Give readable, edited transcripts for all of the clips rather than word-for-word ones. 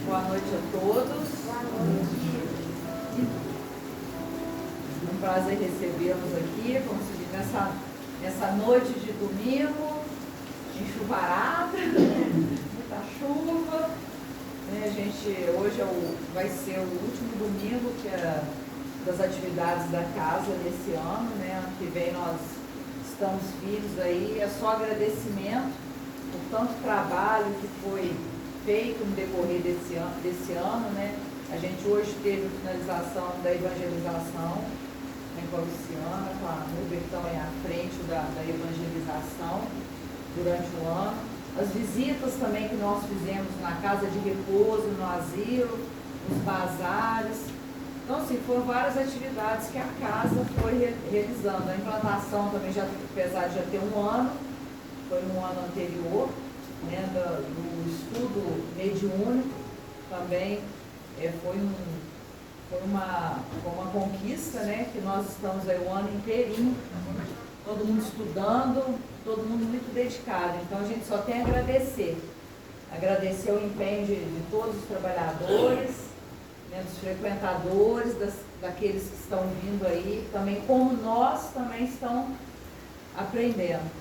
Boa noite a todos. É um prazer recebê-los aqui. Vamos subir nessa noite de domingo, enxuvarada, muita chuva. Hoje vai ser o último domingo das atividades da casa desse ano, né? Ano que vem nós estamos vivos aí. É só agradecimento por tanto trabalho que foi feito no decorrer desse ano, né? A gente hoje teve a finalização da evangelização em Pauliceana, com a Nubertão aí à frente da evangelização durante o ano. As visitas também que nós fizemos na casa de repouso, no asilo, nos bazares. Então, assim, foram várias atividades que a casa foi realizando. A implantação também, apesar de já ter um ano, foi no ano anterior, né, do estudo mediúnico, também foi uma conquista, né, que nós estamos aí o ano inteirinho, todo mundo estudando, todo mundo muito dedicado. Então a gente só tem a agradecer o empenho de todos os trabalhadores, né, dos frequentadores, daqueles que estão vindo aí, também como nós também estão aprendendo.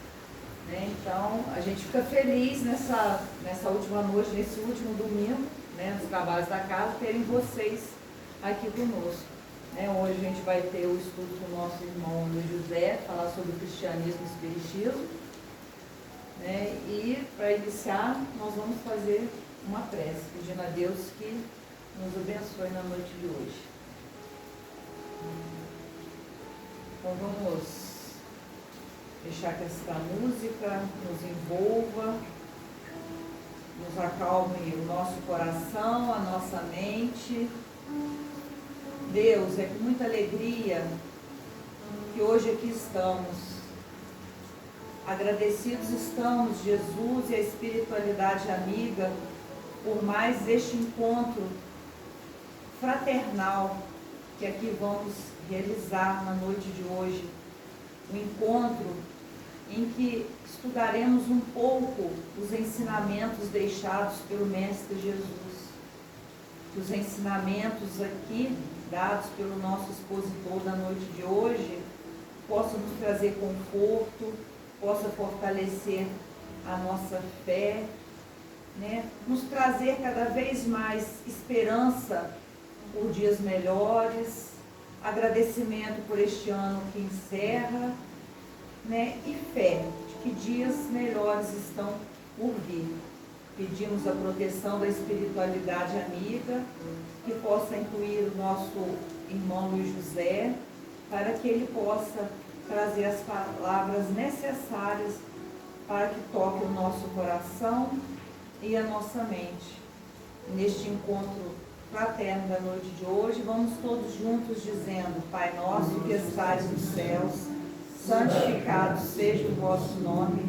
Então, a gente fica feliz nessa última noite, nesse último domingo, né, dos trabalhos da casa, terem vocês aqui conosco. Hoje a gente vai ter o estudo com o nosso irmão Luiz José, falar sobre o cristianismo e o espiritismo. E, para iniciar, nós vamos fazer uma prece, pedindo a Deus que nos abençoe na noite de hoje. Então, vamos deixar que esta música nos envolva, nos acalme o nosso coração, a nossa mente. Deus, é com muita alegria que hoje aqui estamos. Agradecidos estamos, Jesus e a espiritualidade amiga, por mais este encontro fraternal que aqui vamos realizar na noite de hoje. Um encontro em que estudaremos um pouco os ensinamentos deixados pelo Mestre Jesus. Que os ensinamentos aqui, dados pelo nosso expositor da noite de hoje, possam nos trazer conforto, possa fortalecer a nossa fé, né? Nos trazer cada vez mais esperança por dias melhores, agradecimento por este ano que encerra, né? E fé de que dias melhores estão por vir. Pedimos a proteção da espiritualidade amiga, que possa incluir o nosso irmão Luiz José, para que ele possa trazer as palavras necessárias para que toque o nosso coração e a nossa mente. Neste encontro fraterno da noite de hoje, vamos todos juntos dizendo: Pai nosso que estais nos céus, santificado seja o vosso nome,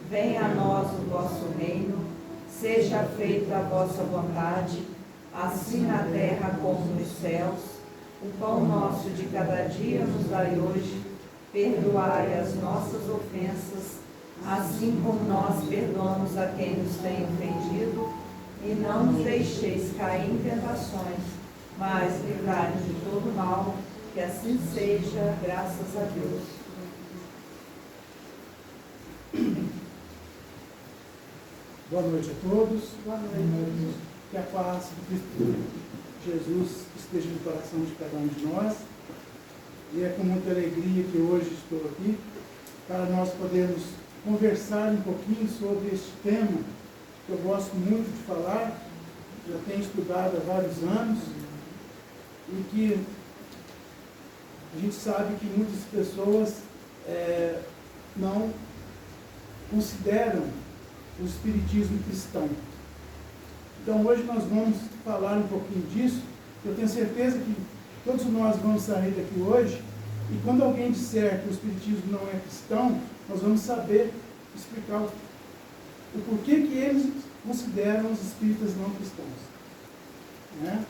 venha a nós o vosso reino, seja feita a vossa vontade, assim na terra como nos céus. O pão nosso de cada dia nos dai hoje, perdoai as nossas ofensas, assim como nós perdoamos a quem nos tem ofendido, e não nos deixeis cair em tentações, mas livrai-nos de todo mal, que assim seja, graças a Deus. Boa noite a todos. Boa noite. Que a paz do Cristo Jesus esteja no coração de cada um de nós. E é com muita alegria que hoje estou aqui para nós podermos conversar um pouquinho sobre este tema que eu gosto muito de falar, já tenho estudado há vários anos, e que a gente sabe que muitas pessoas não consideram o espiritismo cristão. Então hoje nós vamos falar um pouquinho disso. Eu tenho certeza que todos nós vamos sair daqui hoje, e quando alguém disser que o espiritismo não é cristão, nós vamos saber explicar o porquê que eles consideram os espíritas não cristãos. Né?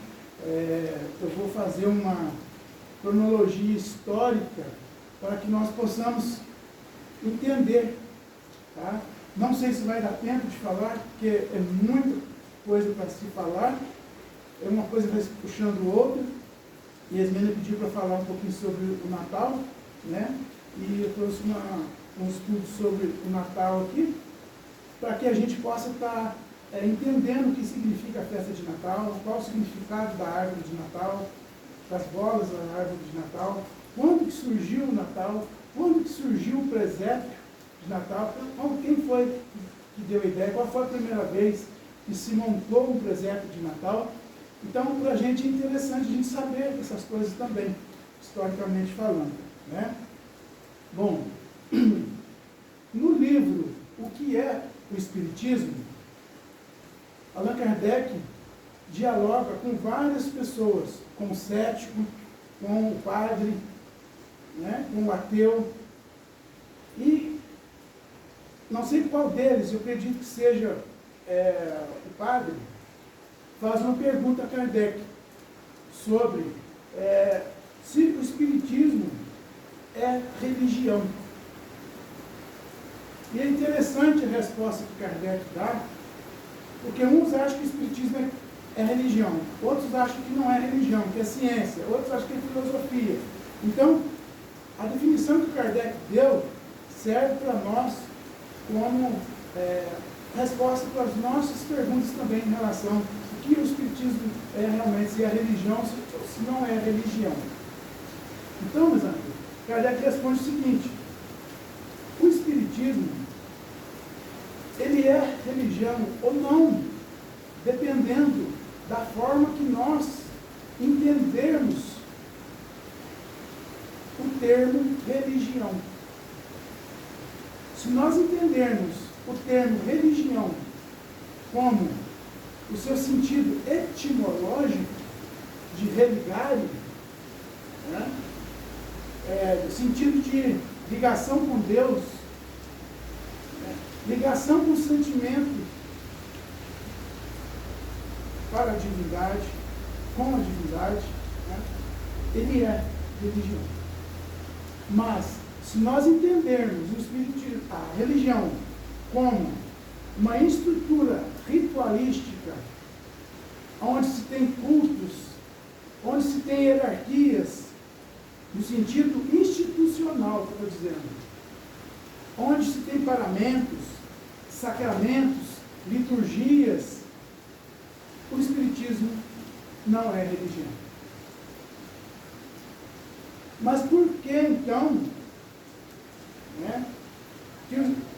Eu vou fazer uma cronologia histórica para que nós possamos entender, tá? Não sei se vai dar tempo de falar, porque é muita coisa para se falar, é uma coisa vai se puxando outra, e a Esmena pediu para falar um pouquinho sobre o Natal, né? E eu trouxe um estudo sobre o Natal aqui, para que a gente possa estar entendendo o que significa a festa de Natal, qual o significado da árvore de Natal, das bolas da árvore de Natal, quando que surgiu o Natal, quando que surgiu o presépio de Natal, quem foi que deu a ideia, qual foi a primeira vez que se montou um presépio de Natal. Então, para a gente é interessante a gente saber essas coisas também, historicamente falando, né? Bom, no livro O que é o Espiritismo, Allan Kardec dialoga com várias pessoas, com o cético, com o padre, né, com o ateu, e não sei qual deles, eu acredito que seja o padre, faz uma pergunta a Kardec sobre se o Espiritismo é religião. E é interessante a resposta que Kardec dá, porque uns acham que o Espiritismo é religião, outros acham que não é religião, que é ciência, outros acham que é filosofia. Então, a definição que Kardec deu serve para nós como resposta para as nossas perguntas também em relação ao que o Espiritismo é realmente, se é religião ou se não é religião. Então, meus amigos, Kardec responde o seguinte: o Espiritismo, ele é religião ou não, dependendo da forma que nós entendermos o termo religião. Se nós entendermos o termo religião como o seu sentido etimológico de religare, né? Sentido de ligação com Deus, né? Ligação com o sentimento para a divindade, com a divindade, né? Ele é religião. Mas, se nós entendermos o espiritismo, a religião como uma estrutura ritualística, onde se tem cultos, onde se tem hierarquias, no sentido institucional, que eu estou dizendo, onde se tem paramentos, sacramentos, liturgias, o Espiritismo não é religião. Mas por que, então, né,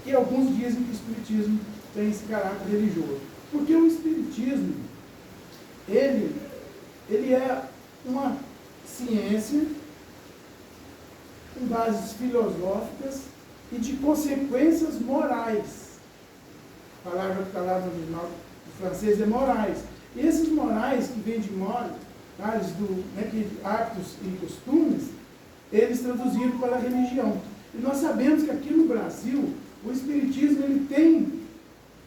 que alguns dizem que o Espiritismo tem esse caráter religioso? Porque o Espiritismo, ele é uma ciência com bases filosóficas e de consequências morais. A palavra que está lá no original do francês é morais. E esses morais que vêm de morais, hábitos e costumes, eles traduziram para a religião. E nós sabemos que aqui no Brasil, o Espiritismo ele tem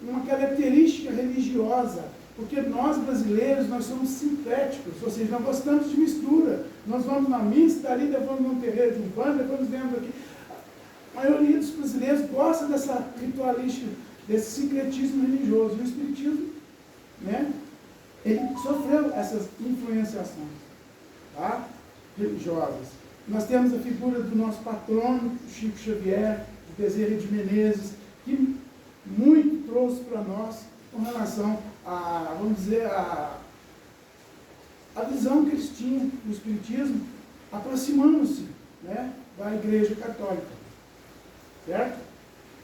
uma característica religiosa, porque nós brasileiros, nós somos sintéticos, ou seja, nós gostamos de mistura. Nós vamos na missa, ali depois vamos num terreiro de um bando, depois nos vemos aqui. A maioria dos brasileiros gosta dessa ritualística, desse sincretismo religioso. E o Espiritismo, né, ele sofreu essas influenciações, tá, religiosas. Nós temos a figura do nosso patrono, Chico Xavier, de Bezerra de Menezes, que muito trouxe para nós com relação a, vamos dizer, a visão que eles tinham do Espiritismo, aproximando-se, né, da Igreja Católica. Certo?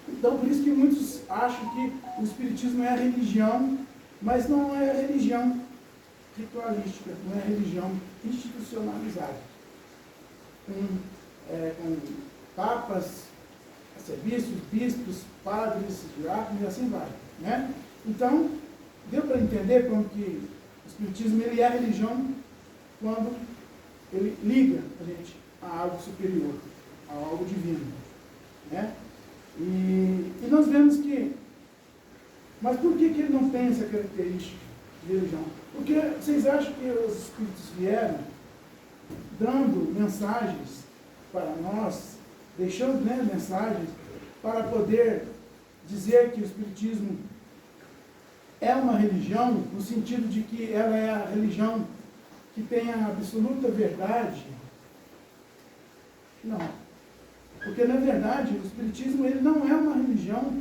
Então, por isso que muitos acham que o Espiritismo é religião, mas não é religião ritualística, não é religião institucionalizada. Com papas, serviços, bispos, padres, diáconos e assim vai. Né? Então, deu para entender como que o Espiritismo ele é religião quando ele liga a gente a algo superior, a algo divino. Né? E nós vemos que, mas por que ele não tem essa característica de religião? Porque vocês acham que os Espíritos vieram dando mensagens para nós, deixando, né, mensagens para poder dizer que o Espiritismo é uma religião, no sentido de que ela é a religião que tem a absoluta verdade. Não. Porque, na verdade, o Espiritismo ele não é uma religião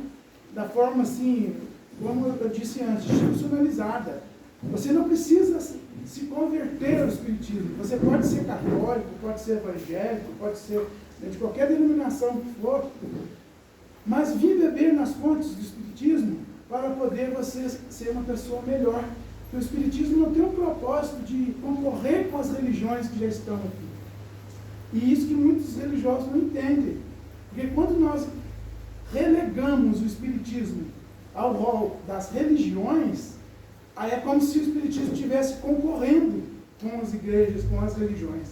da forma assim, como eu disse antes, institucionalizada. Você não precisa se converter ao Espiritismo. Você pode ser católico, pode ser evangélico, pode ser de qualquer denominação que for, mas vir beber nas fontes do Espiritismo para poder você ser uma pessoa melhor. Porque o Espiritismo não tem um propósito de concorrer com as religiões que já estão aqui. E isso que muitos religiosos não entendem. Porque quando nós relegamos o Espiritismo ao rol das religiões, aí é como se o Espiritismo estivesse concorrendo com as igrejas, com as religiões.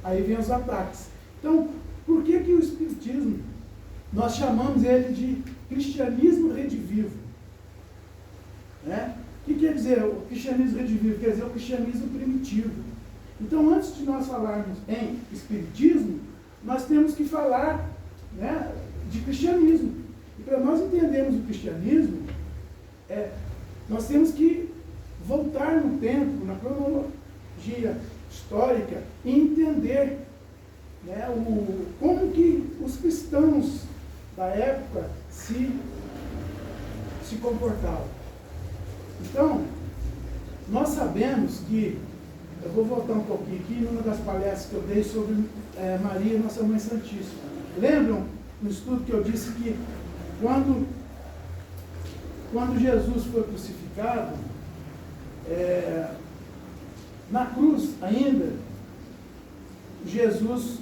Aí vem os ataques. Então, por que o Espiritismo, nós chamamos ele de cristianismo redivivo? Né? O que quer dizer o cristianismo redivivo? Quer dizer o cristianismo primitivo. Então, antes de nós falarmos em Espiritismo, nós temos que falar, né, de cristianismo. E para nós entendermos o cristianismo, nós temos que voltar no tempo, na cronologia histórica, e entender, né, como que os cristãos da época se comportavam. Então, nós sabemos que, eu vou voltar um pouquinho aqui, numa das palestras que eu dei sobre Maria, Nossa Mãe Santíssima. Lembram no estudo que eu disse que quando Jesus foi crucificado, na cruz ainda, Jesus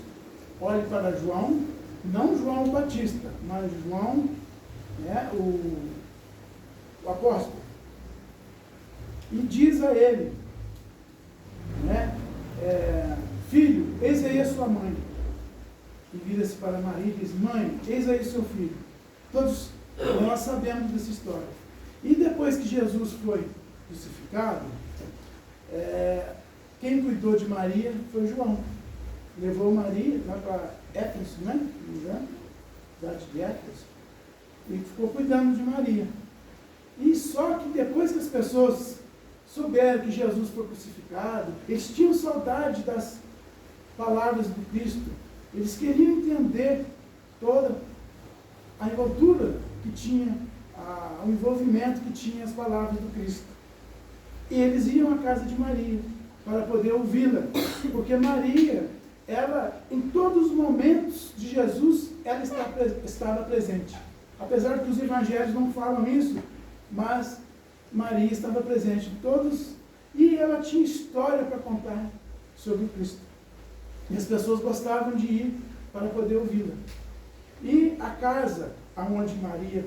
olha para João, não João Batista, mas João, né, o apóstolo, e diz a ele, né, filho, eis aí a sua mãe. E vira-se para Maria e diz, mãe, eis aí seu filho. Todos nós sabemos dessa história. E depois que Jesus foi crucificado, quem cuidou de Maria foi João. Levou Maria lá para Éfeso, né? Cidade de Éfeso. E ficou cuidando de Maria. E só que depois que as pessoas souberam que Jesus foi crucificado, eles tinham saudade das palavras do Cristo. Eles queriam entender toda a envoltura que tinha, o envolvimento que tinha as palavras do Cristo. E eles iam à casa de Maria para poder ouvi-la, porque Maria, ela, em todos os momentos de Jesus, ela estava presente. Apesar que os evangelhos não falam isso, mas Maria estava presente em todos, e ela tinha história para contar sobre o Cristo. E as pessoas gostavam de ir para poder ouvi-la. E a casa onde Maria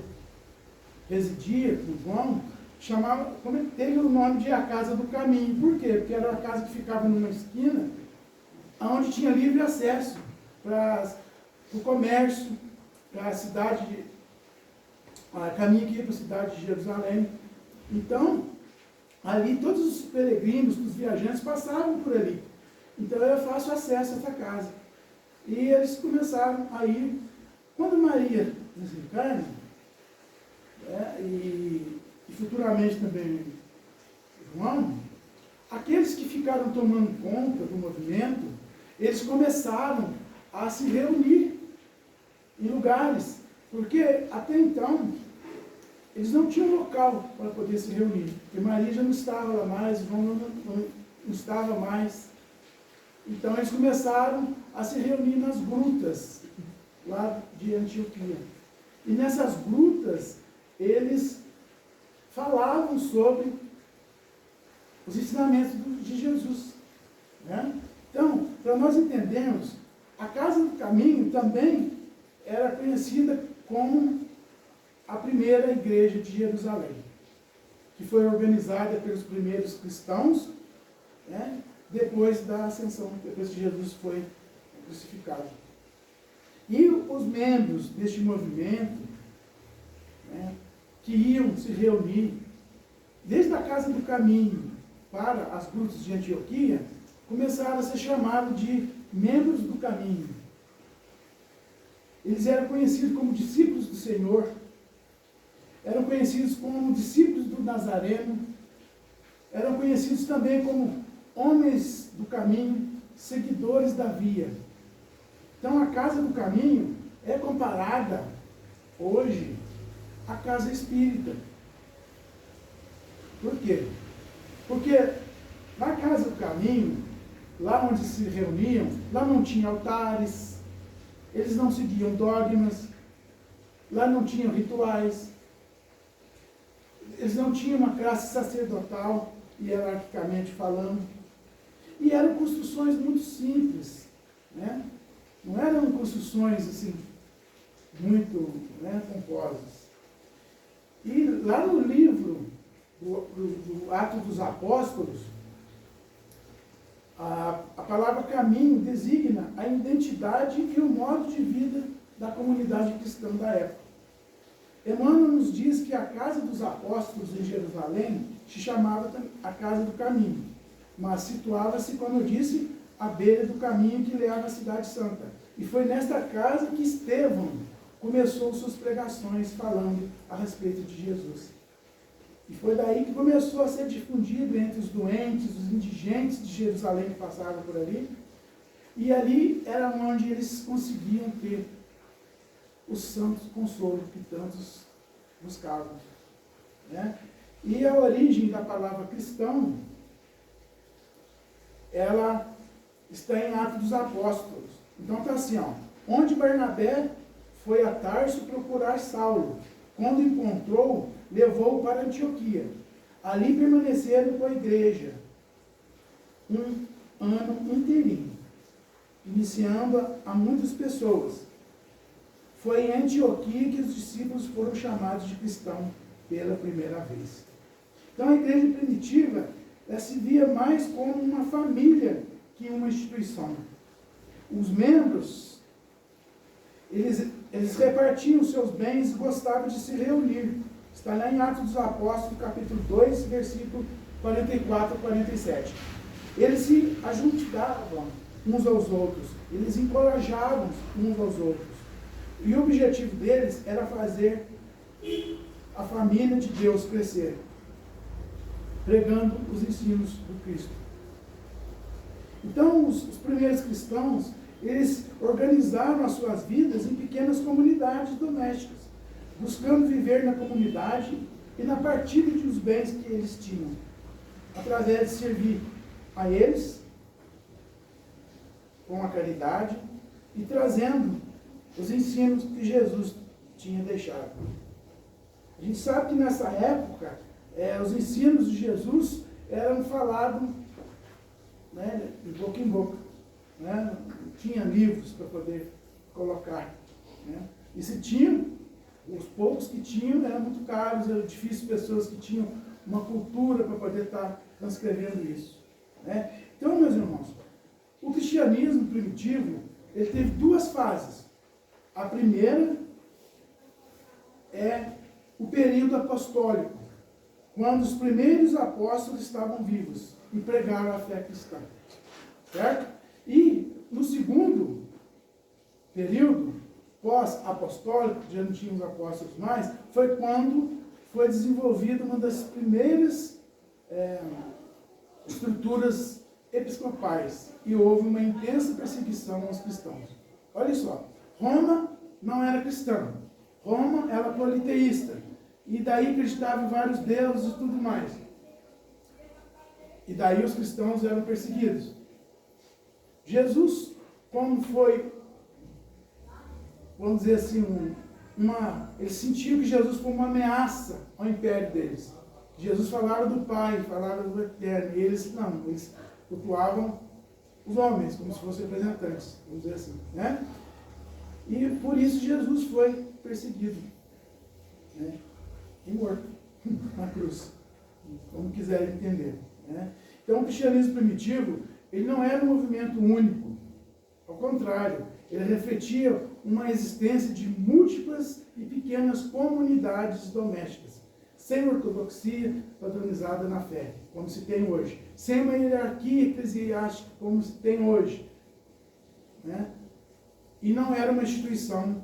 residia, com João, teve o nome de a Casa do Caminho. Por quê? Porque era uma casa que ficava numa esquina, onde tinha livre acesso para o comércio, para a cidade, caminho que ia para a cidade de Jerusalém. Então, ali todos os peregrinos, os viajantes passavam por ali. Então era fácil acesso a essa casa. E eles começaram a ir. Quando Maria desencarna, e futuramente também João, aqueles que ficaram tomando conta do movimento, eles começaram a se reunir em lugares, porque até então eles não tinham local para poder se reunir, porque Maria já não estava lá mais, João não estava mais. Então eles começaram a se reunir nas grutas lá de Antioquia. E nessas grutas eles falavam sobre os ensinamentos de Jesus. Né? Então, para nós entendermos, a Casa do Caminho também era conhecida como a primeira igreja de Jerusalém, que foi organizada pelos primeiros cristãos, né? Depois da ascensão, depois que Jesus foi crucificado. E os membros deste movimento, né, que iam se reunir desde a Casa do Caminho para as grutas de Antioquia, começaram a ser chamados de membros do caminho. Eles eram conhecidos como discípulos do Senhor, conhecidos como discípulos do Nazareno, eram conhecidos também como homens do caminho, seguidores da via. Então a casa do caminho é comparada hoje à casa espírita. Por quê? Porque na casa do caminho, lá onde se reuniam, lá não tinha altares, eles não seguiam dogmas, lá não tinham rituais, eles não tinham uma classe sacerdotal, hierarquicamente falando, e eram construções muito simples, né? Não eram construções assim, muito, né, pomposas. E lá no livro do Atos dos Apóstolos, a palavra caminho designa a identidade e o modo de vida da comunidade cristã da época. Emmanuel nos diz que a casa dos apóstolos em Jerusalém se chamava a casa do caminho, mas situava-se, como eu disse, à beira do caminho que leva à cidade santa. E foi nesta casa que Estevão começou suas pregações falando a respeito de Jesus. E foi daí que começou a ser difundido entre os doentes, os indigentes de Jerusalém que passavam por ali. E ali era onde eles conseguiam ter os santos consolos que tantos buscavam, né? E a origem da palavra cristão, ela está em Atos dos Apóstolos. Então está assim, ó, onde Barnabé foi a Tarso procurar Saulo. Quando encontrou, levou-o para Antioquia. Ali permaneceram com a igreja um ano inteirinho, iniciando a muitas pessoas. Foi em Antioquia que os discípulos foram chamados de cristão pela primeira vez. Então a igreja primitiva, ela se via mais como uma família que uma instituição. Os membros, eles repartiam seus bens e gostavam de se reunir. Está lá em Atos dos Apóstolos, capítulo 2, versículo 44 a 47. Eles se ajudavam uns aos outros, eles encorajavam uns aos outros. E o objetivo deles era fazer a família de Deus crescer, pregando os ensinos do Cristo. Então, os primeiros cristãos, eles organizaram as suas vidas em pequenas comunidades domésticas, buscando viver na comunidade e na partilha dos bens que eles tinham, através de servir a eles com a caridade e trazendo os ensinos que Jesus tinha deixado. A gente sabe que nessa época, os ensinos de Jesus eram falados, né, de boca em boca. Né? Não tinha livros para poder colocar. Né? E se tinham, os poucos que tinham eram muito caros, eram difíceis pessoas que tinham uma cultura para poder estar transcrevendo isso. Né? Então, meus irmãos, o cristianismo primitivo, ele teve duas fases. A primeira é o período apostólico, quando os primeiros apóstolos estavam vivos e pregaram a fé cristã. Certo? E no segundo período, pós-apostólico, já não tinha os apóstolos mais, foi quando foi desenvolvida uma das primeiras estruturas episcopais e houve uma intensa perseguição aos cristãos. Olha só, Roma não era cristã, Roma era politeísta, e daí acreditava em vários deuses e tudo mais. E daí os cristãos eram perseguidos. Jesus, como foi, vamos dizer assim, ele sentiu que Jesus foi uma ameaça ao império deles. Jesus falava do Pai, falava do Eterno, e eles não, eles cultuavam os homens, como se fossem representantes, vamos dizer assim, né? E por isso Jesus foi perseguido, né? E morto na cruz, como quiserem entender, né? Então o cristianismo primitivo, ele não era um movimento único, ao contrário, ele refletia uma existência de múltiplas e pequenas comunidades domésticas, sem ortodoxia padronizada na fé, como se tem hoje, sem uma hierarquia eclesiástica, como se tem hoje, né? E não era uma instituição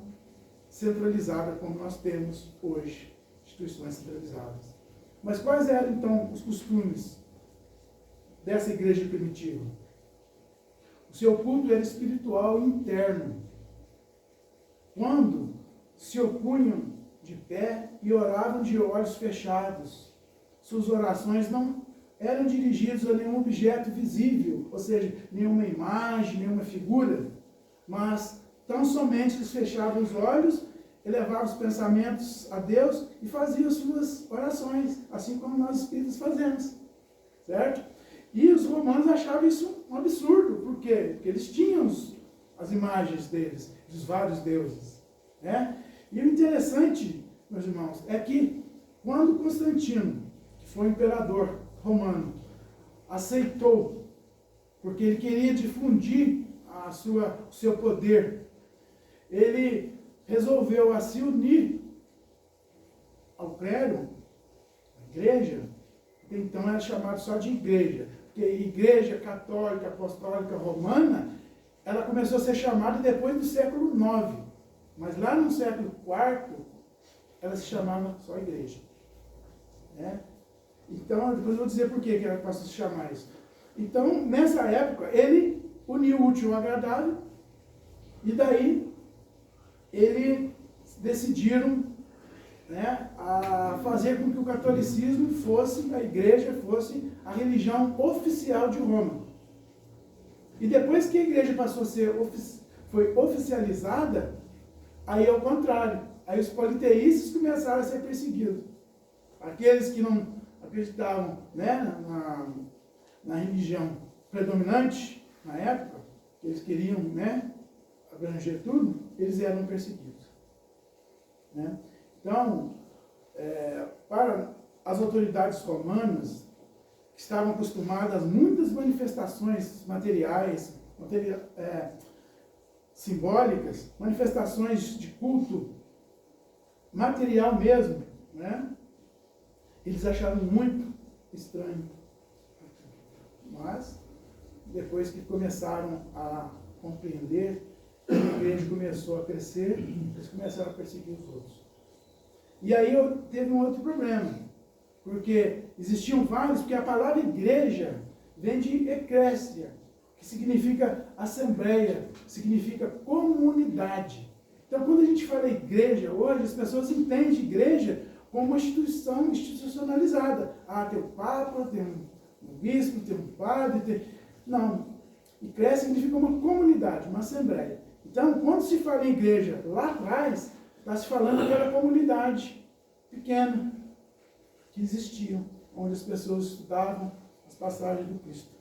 centralizada como nós temos hoje, instituições centralizadas. Mas quais eram, então, os costumes dessa igreja primitiva? O seu culto era espiritual e interno. Quando se opunham de pé e oravam de olhos fechados, suas orações não eram dirigidas a nenhum objeto visível, ou seja, nenhuma imagem, nenhuma figura, mas tão somente eles fechavam os olhos, elevavam os pensamentos a Deus e faziam suas orações, assim como nós espíritas fazemos, certo? E os romanos achavam isso um absurdo. Por quê? Porque eles tinham as imagens deles, dos vários deuses, né? E o interessante, meus irmãos, é que quando Constantino, que foi o imperador romano, aceitou, porque ele queria difundir o seu poder, ele resolveu a se unir ao clero, à igreja, que então era chamado só de igreja, porque a igreja católica, apostólica, romana, ela começou a ser chamada depois do século IX, mas lá no século IV, ela se chamava só igreja, né? Então, depois eu vou dizer por que ela passou a se chamar isso. Então, nessa época, ele uniu o útil ao agradável, e daí eles decidiram, né, a fazer com que o catolicismo fosse, a igreja fosse a religião oficial de Roma. E depois que a igreja passou a ser foi oficializada, aí é o contrário. Aí os politeístas começaram a ser perseguidos. Aqueles que não acreditavam, né, na religião predominante na época, que eles queriam, né, abranger tudo, eles eram perseguidos, né? Então, para as autoridades romanas, que estavam acostumadas a muitas manifestações materiais, simbólicas, manifestações de culto material mesmo, né? Eles acharam muito estranho. Mas, depois que começaram a compreender, a igreja começou a crescer, eles começaram a perseguir os outros. E aí teve um outro problema, porque existiam vários, porque a palavra igreja vem de eclésia, que significa assembleia, significa comunidade. Então, quando a gente fala igreja hoje, as pessoas entendem igreja como uma instituição institucionalizada. Ah, tem o Papa, tem um bispo, tem um padre, tem... Não. Eclésia significa uma comunidade, uma assembleia. Então, quando se fala em igreja lá atrás, está se falando daquela comunidade pequena que existia, onde as pessoas estudavam as passagens do Cristo,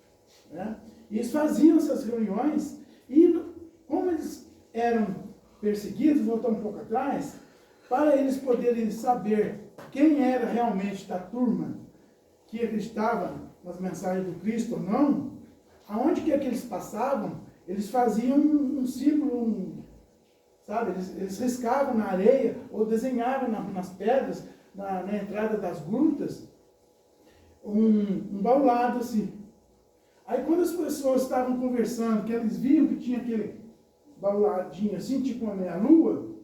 né? E eles faziam essas reuniões, e como eles eram perseguidos, voltando um pouco atrás, para eles poderem saber quem era realmente da turma que acreditava nas mensagens do Cristo ou não, aonde que eles passavam, eles faziam um símbolo, sabe? Eles riscavam na areia ou desenhavam nas pedras, na entrada das grutas, um baulado assim. Aí quando as pessoas estavam conversando, que eles viam que tinha aquele bauladinho assim, tipo uma meia-lua,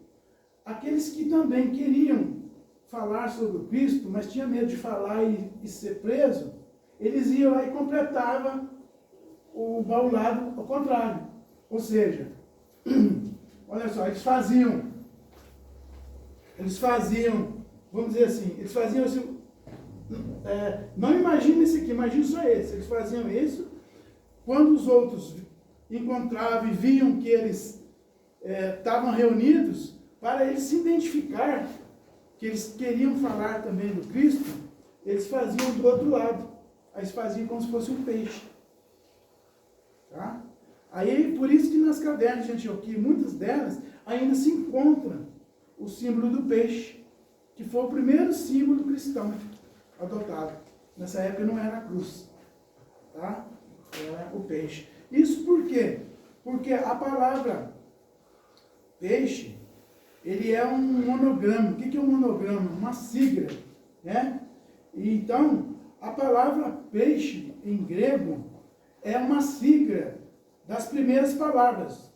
aqueles que também queriam falar sobre o Cristo, mas tinham medo de falar e ser preso, eles iam lá e completavam o baulado ao contrário. Ou seja, olha só, eles faziam, vamos dizer assim, eles faziam assim, não imagina esse aqui, imagina só esse. Eles faziam isso, quando os outros encontravam e viam que eles estavam reunidos, para eles se identificar, que eles queriam falar também do Cristo, eles faziam do outro lado. Aí eles faziam como se fosse um peixe. Tá? Aí, por isso que nas cavernas de Antioquia, muitas delas, ainda se encontra o símbolo do peixe, que foi o primeiro símbolo cristão adotado. Nessa época não era a cruz, tá? Era o peixe. Isso por quê? Porque a palavra peixe, ele é um monograma. O que é um monograma? Uma sigla, né? E então, a palavra peixe, em grego, é uma sigla das primeiras palavras.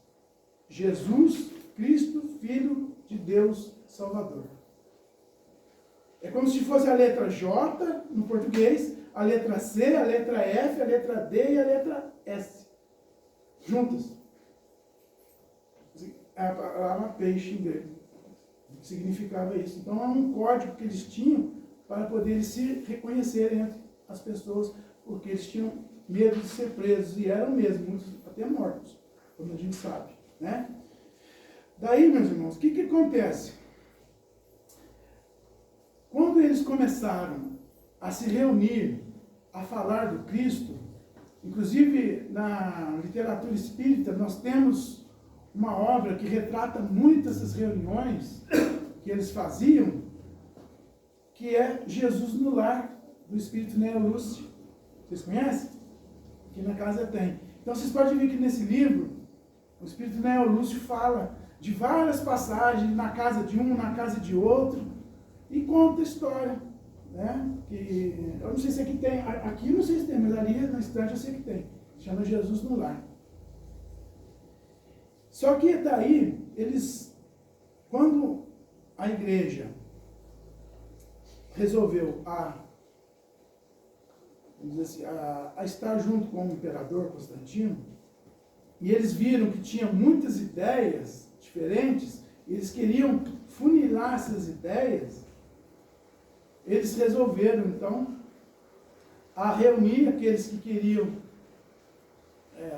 Jesus Cristo, Filho de Deus Salvador. É como se fosse a letra J no português, a letra C, a letra F, a letra D e a letra S. Juntas. A palavra peixe em grego. Significava isso. Então é um código que eles tinham para poder se reconhecerem entre as pessoas, porque eles tinham medo de ser presos, e eram mesmo, muitos até mortos, como a gente sabe, né? Daí, meus irmãos, o que acontece? Quando eles começaram a se reunir, a falar do Cristo, inclusive na literatura espírita, nós temos uma obra que retrata muitas dessas reuniões que eles faziam, que é Jesus no Lar, do Espírito Neo Lúcio. Vocês conhecem? Aqui na casa tem. Então vocês podem ver que nesse livro, o Espírito Neo Lúcio fala de várias passagens, na casa de um, na casa de outro, e conta a história, né? Que, eu não sei se aqui tem, aqui não sei se tem, mas ali na estante eu sei que tem. Chama Jesus no Lar. Só que daí, quando a igreja resolveu vamos dizer assim, a estar junto com o imperador Constantino, e eles viram que tinha muitas ideias diferentes, e eles queriam funilar essas ideias, eles resolveram, então, a reunir aqueles que queriam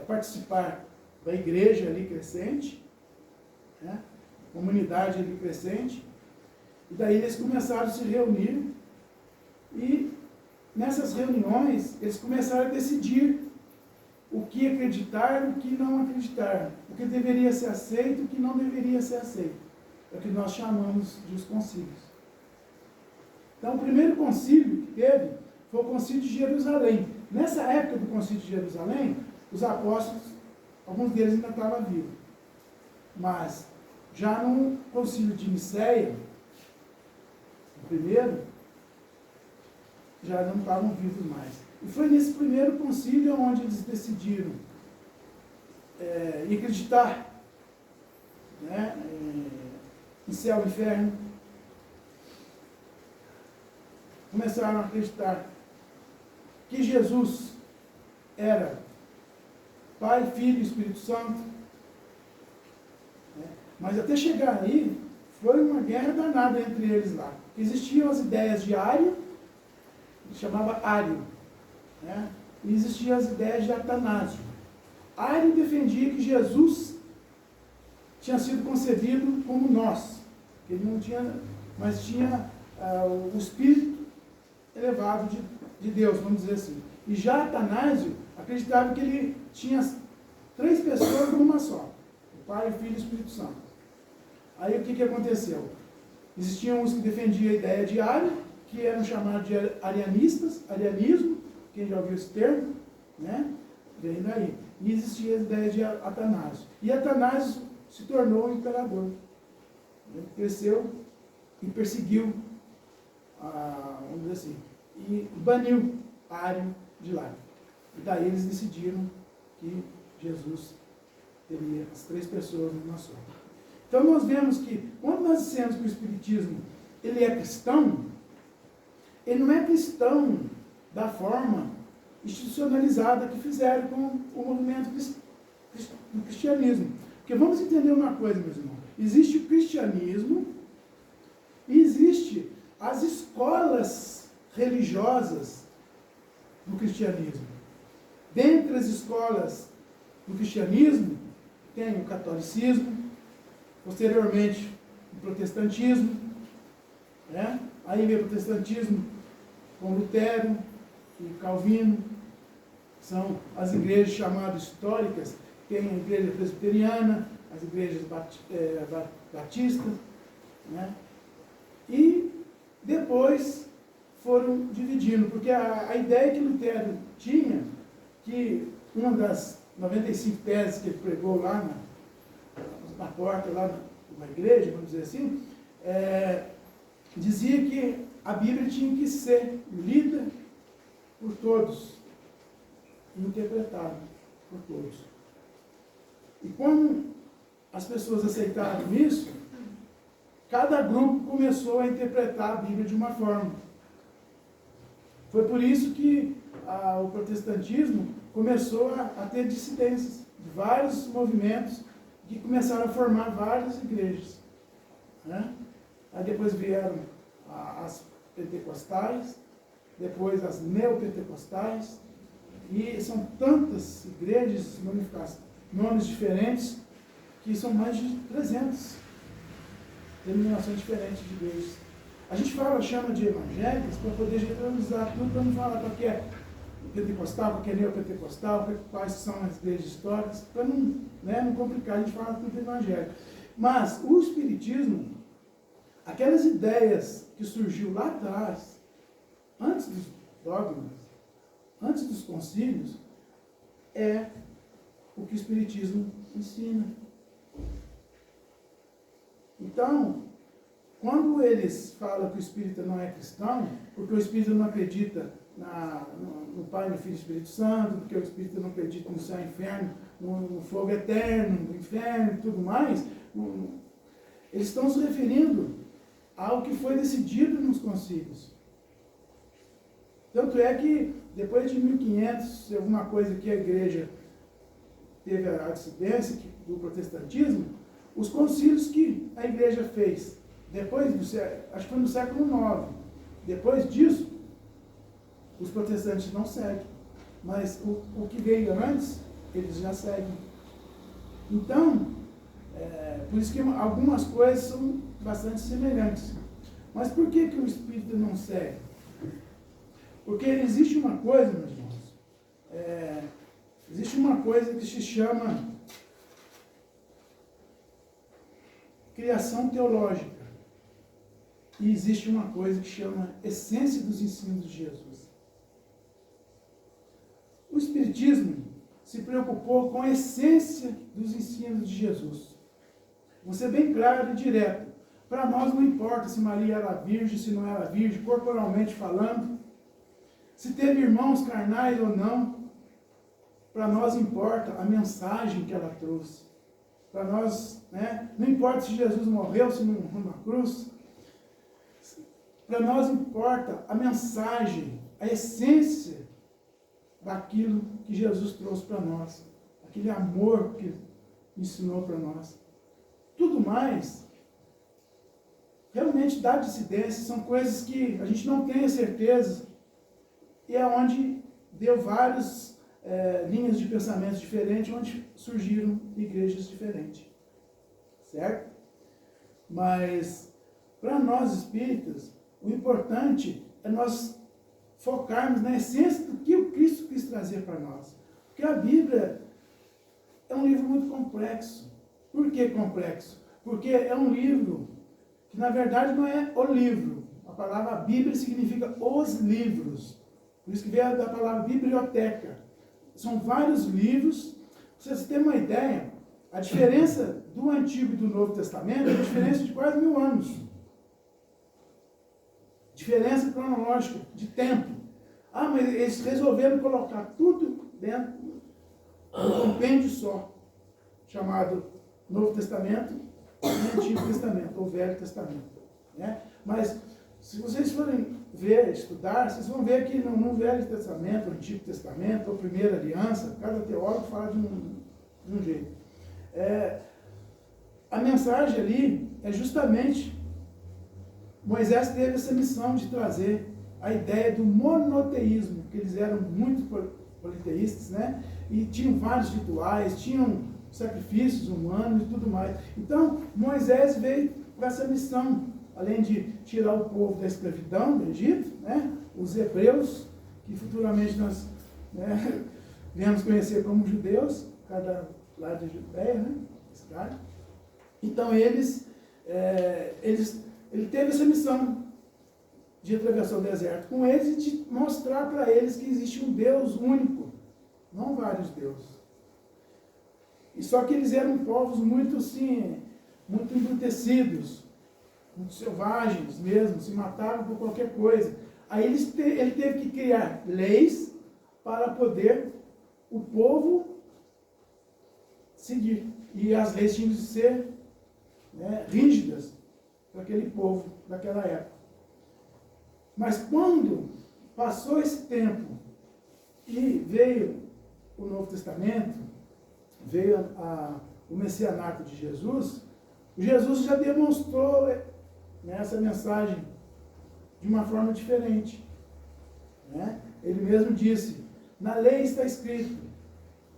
participar da igreja ali crescente, né? Comunidade ali crescente, e daí eles começaram a se reunir, e nessas reuniões eles começaram a decidir o que acreditar e o que não acreditar, o que deveria ser aceito e o que não deveria ser aceito. É o que nós chamamos de os concílios. Então, o primeiro concílio que teve foi o concílio de Jerusalém. Nessa época do concílio de Jerusalém, os apóstolos, alguns deles ainda estavam vivos. Mas, já no concílio de Nicéia, o primeiro, já não estavam vivos mais. E foi nesse primeiro concílio onde eles decidiram acreditar, né, em céu e inferno. Começaram a acreditar que Jesus era Pai, Filho e Espírito Santo. Mas até chegar aí, foi uma guerra danada entre eles lá. Existiam as ideias de Ário, que chamava Ário, né? E existiam as ideias de Atanásio. Ário defendia que Jesus tinha sido concebido como nós, que ele não tinha, mas tinha o espírito elevado de Deus, vamos dizer assim. E já Atanásio acreditava que ele tinha 3 pessoas numa só, o Pai, o Filho e o Espírito Santo. Aí o que aconteceu? Existiam os que defendiam a ideia de Ário, que eram chamados de arianistas, arianismo, quem já ouviu esse termo, né? Vem daí. E existia a ideia de Atanásio. E Atanásio se tornou o imperador. Ele cresceu e perseguiu, vamos dizer assim, e baniu Ário de lá. E daí eles decidiram que Jesus teria as 3 pessoas numa só. Então nós vemos que, quando nós dissemos que o Espiritismo ele é cristão, ele não é cristão da forma institucionalizada que fizeram com o movimento do cristianismo. Porque vamos entender uma coisa, meus irmãos. Existe o cristianismo e existe as escolas religiosas do cristianismo. Dentre as escolas do cristianismo, tem o catolicismo, posteriormente o protestantismo, né? Aí vem o protestantismo com Lutero e Calvino, são as igrejas chamadas históricas, tem a igreja presbiteriana, as igrejas batistas, né? E depois foram dividindo, porque a ideia que Lutero tinha, que uma das 95 teses que ele pregou lá na porta, lá na igreja, vamos dizer assim, dizia que a Bíblia tinha que ser lida por todos e interpretada por todos. E quando as pessoas aceitaram isso, cada grupo começou a interpretar a Bíblia de uma forma. Foi por isso que o protestantismo começou a ter dissidências de vários movimentos que começaram a formar várias igrejas. Né? Aí depois vieram as pentecostais, depois as neopentecostais, e são tantas igrejas, nomes diferentes, que são mais de 300 denominações diferentes de igrejas. A gente chama de evangélicos para poder generalizar tudo, para não falar qual que é pentecostal, qual que é neopentecostal, quais são as igrejas históricas, para não complicar, a gente fala tudo evangélico. Mas o Espiritismo, aquelas ideias que surgiu lá atrás, antes dos dogmas, antes dos concílios, é o que o Espiritismo ensina. Então, quando eles falam que o espírita não é cristão, porque o espírita não acredita no Pai, no Filho e no Espírito Santo, porque o espírita não acredita no céu e inferno, no fogo eterno, no inferno e tudo mais, eles estão se referindo ao que foi decidido nos concílios. Tanto é que, depois de 1500, alguma coisa que a igreja teve a dissidência do protestantismo, os concílios que a igreja fez, depois acho que foi no século IX, depois disso, os protestantes não seguem. Mas o que veio antes, eles já seguem. Então, por isso que algumas coisas são bastante semelhantes. Mas por que o espírito não segue? Porque existe uma coisa, meus irmãos, existe uma coisa que se chama criação teológica. E existe uma coisa que chama essência dos ensinos de Jesus. O Espiritismo se preocupou com a essência dos ensinos de Jesus. Vou ser bem claro e direto. Para nós não importa se Maria era virgem, se não era virgem, corporalmente falando, se teve irmãos carnais ou não. Para nós importa a mensagem que ela trouxe. Para nós, não importa se Jesus morreu, se numa cruz. Para nós importa a mensagem, a essência daquilo que Jesus trouxe para nós. Aquele amor que ensinou para nós. Tudo mais, realmente dá dissidência, são coisas que a gente não tem a certeza. E é onde deu várias linhas de pensamentos diferentes, onde surgiram igrejas diferentes. Certo? Mas, para nós espíritas, o importante é nós focarmos na essência do que o Cristo quis trazer para nós. Porque a Bíblia é um livro muito complexo. Por que complexo? Porque é um livro que, na verdade, não é o livro. A palavra Bíblia significa os livros. Por isso que veio da palavra biblioteca. São vários livros. Para vocês terem uma ideia, a diferença do Antigo e do Novo Testamento é uma diferença de quase 1000 anos. Diferença cronológica, de tempo. Ah, mas eles resolveram colocar tudo dentro de um compêndio só, chamado Novo Testamento e Antigo Testamento, ou Velho Testamento. Mas, se vocês forem ver, estudar, vocês vão ver que no Velho Testamento, Antigo Testamento, ou Primeira Aliança, cada teólogo fala de um jeito. A mensagem ali é justamente, Moisés teve essa missão de trazer a ideia do monoteísmo, que eles eram muito politeístas, e tinham vários rituais, tinham sacrifícios humanos e tudo mais. Então, Moisés veio com essa missão, além de tirar o povo da escravidão do Egito, os hebreus, que futuramente nós viemos conhecer como judeus, cada lado da Judéia, Então, ele teve essa missão de atravessar o deserto com eles e de mostrar para eles que existe um Deus único, não vários deuses. E só que eles eram povos muito, assim, muito embrutecidos, muito selvagens mesmo, se matavam por qualquer coisa. Aí ele teve que criar leis para poder o povo seguir. E as leis tinham de ser rígidas, para aquele povo daquela época. Mas quando passou esse tempo e veio o Novo Testamento, veio o messianato de Jesus, Jesus já demonstrou essa mensagem de uma forma diferente. Né? Ele mesmo disse, na lei está escrito,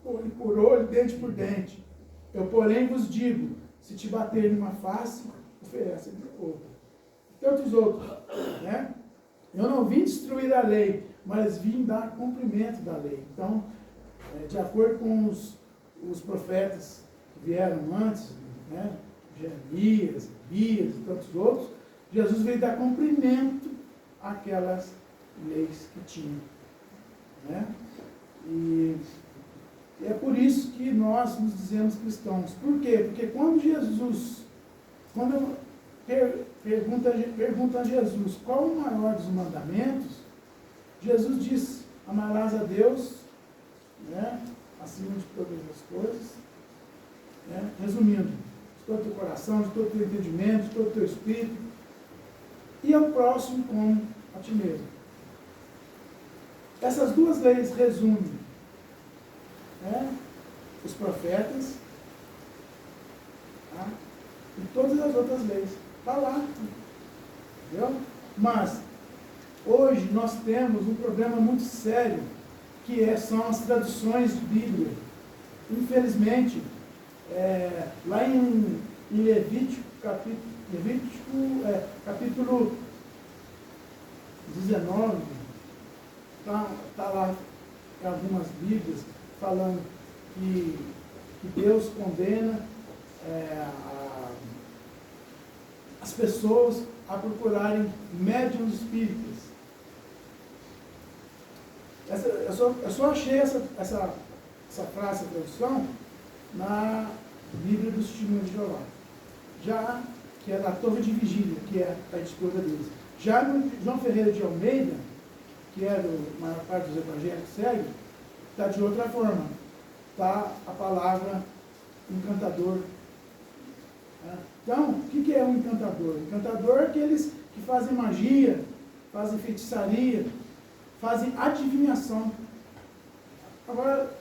olho por olho, dente por dente. Eu, porém, vos digo, se te bater numa face, oferece outra. Tantos outros. Né? Eu não vim destruir a lei, mas vim dar cumprimento da lei. Então, de acordo com os profetas que vieram antes, né? Jeremias, Elias e tantos outros, Jesus veio dar cumprimento àquelas leis que tinha. Né? E é por isso que nós nos dizemos cristãos. Por quê? Porque quando pergunta a Jesus qual o maior dos mandamentos, Jesus diz, amarás a Deus, né, acima de todas as coisas, né, resumindo, de todo o teu coração, de todo o teu entendimento, de todo o teu espírito, e ao próximo como a ti mesmo. Essas duas leis resumem, né, os profetas, tá, e todas as outras leis. Está lá. Entendeu? Mas, hoje nós temos um problema muito sério, que são as traduções de Bíblia. Infelizmente, lá em Levítico, capítulo 19, está lá em algumas Bíblias, falando que Deus condena as pessoas a procurarem médiuns espíritas. Eu só achei essa frase, essa tradução, na Bíblia dos Testemunhos de Jeová. Já, que é da Torre de Vigília, que é a editora deles. Já no João Ferreira de Almeida, que é a maior parte dos evangelhos que segue, está de outra forma. Está a palavra encantador. Então, o que é um encantador? Encantador é aqueles que fazem magia, fazem feitiçaria, fazem adivinhação. Agora,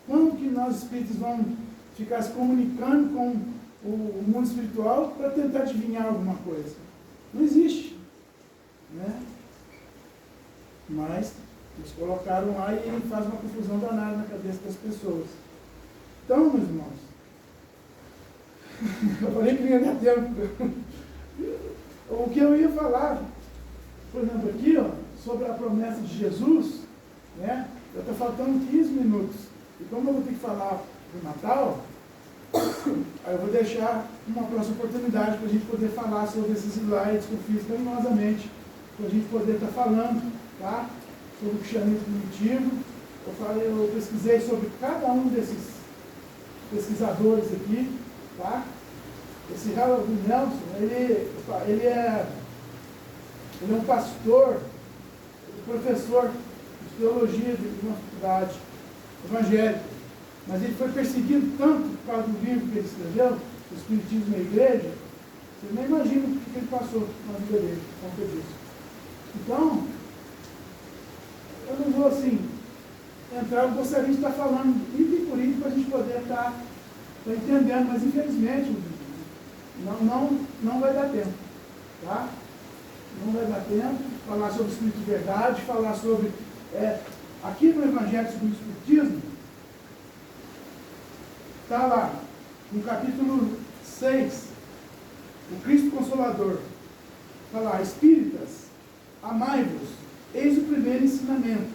quando que nós espíritos vamos ficar se comunicando com o mundo espiritual para tentar adivinhar alguma coisa? Não existe. Né? Mas eles colocaram lá e faz uma confusão danada na cabeça das pessoas. Então, meus irmãos, eu falei que não ia dar tempo. O que eu ia falar, por exemplo, aqui, ó, sobre a promessa de Jesus, né? Já está faltando 15 minutos. E como eu vou ter que falar do Natal, aí eu vou deixar uma próxima oportunidade para a gente poder falar sobre esses slides que eu fiz carinhosamente, para a gente poder estar falando, tá? Sobre o cristianismo primitivo. Eu pesquisei sobre cada um desses pesquisadores aqui, tá? Esse Harold Nelson, ele é um pastor, professor de teologia de uma faculdade evangélica, mas ele foi perseguido tanto por causa do livro que ele escreveu, O Espiritismo na Igreja, você nem imagina o que ele passou na vida dele, por conta disso. Então, eu não vou assim entrar, eu gostaria de estar falando item por item para a gente poder estar entendendo, mas infelizmente não vai dar tempo, tá? Não vai dar tempo falar sobre o Espírito de Verdade, falar sobre aqui no Evangelho segundo o Espiritismo, está lá no capítulo 6, o Cristo Consolador, está lá: espíritas, amai-vos, eis o primeiro ensinamento,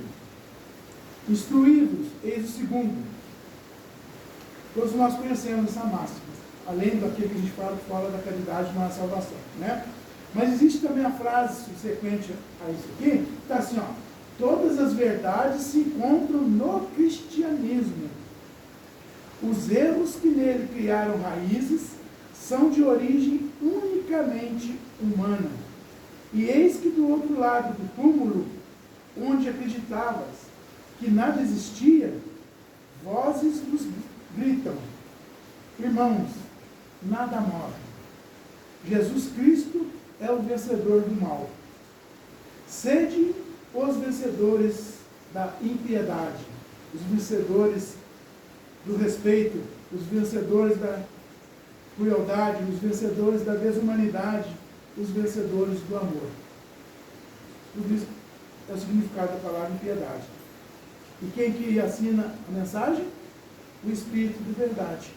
instruí-vos, eis o segundo. Todos nós conhecemos essa máxima, além daquilo que a gente fala da caridade na salvação, né? Mas existe também a frase subsequente a isso aqui, que está assim, ó: todas as verdades se encontram no cristianismo. Os erros que nele criaram raízes são de origem unicamente humana. E eis que do outro lado do túmulo, onde acreditavas que nada existia, vozes nos gritam: irmãos, nada morre. Jesus Cristo é o vencedor do mal. Sede os vencedores da impiedade, os vencedores do respeito, os vencedores da crueldade, os vencedores da desumanidade, os vencedores do amor. Tudo isso é o significado da palavra impiedade. E quem que assina a mensagem? O Espírito de Verdade.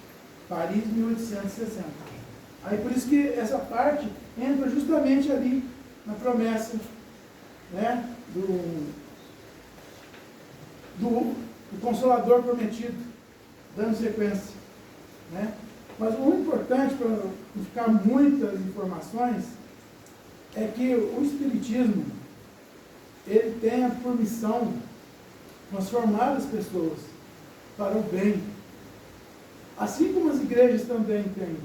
Paris, 1860. Aí por isso que essa parte entra justamente ali na promessa, né, do Consolador prometido, dando sequência. Né? Mas o importante, para não ficar muitas informações, é que o Espiritismo, ele tem por missão transformar as pessoas para o bem. Assim como as igrejas também têm.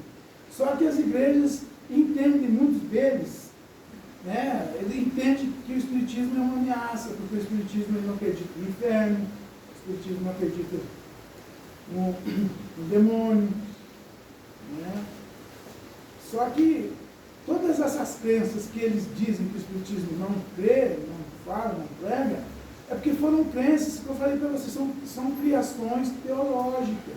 Só que as igrejas entendem, muitos deles, né, ele entende que o Espiritismo é uma ameaça, porque o Espiritismo ele não acredita no inferno, o Espiritismo não acredita no demônio. Né? Só que todas essas crenças que eles dizem que o Espiritismo não crê, não fala, não prega, é porque foram crenças que eu falei para vocês, são criações teológicas.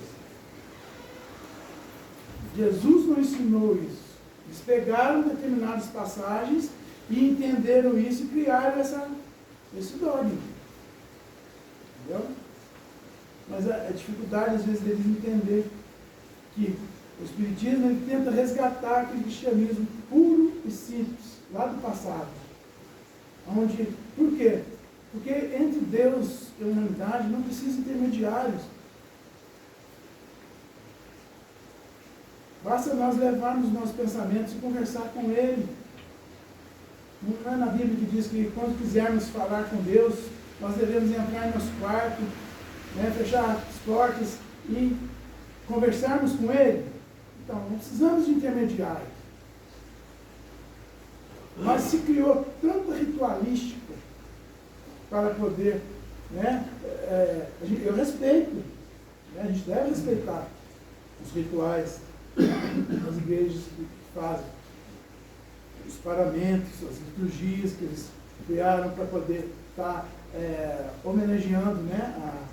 Jesus não ensinou isso. Eles pegaram determinadas passagens e entenderam isso e criaram esse dogma. Entendeu? Mas a dificuldade, às vezes, deles entender que o Espiritismo ele tenta resgatar aquele cristianismo puro e simples, lá do passado. Por quê? Porque entre Deus e a humanidade não precisa intermediários. Basta nós levarmos nossos pensamentos e conversar com Ele. Não é na Bíblia que diz que quando quisermos falar com Deus, nós devemos entrar em nosso quarto, né, fechar as portas e conversarmos com Ele? Então, não precisamos de intermediário. Mas se criou tanta ritualística para poder, né, eu respeito, né, a gente deve respeitar os rituais das igrejas que fazem, os paramentos, as liturgias que eles criaram para poder estar homenageando, né, a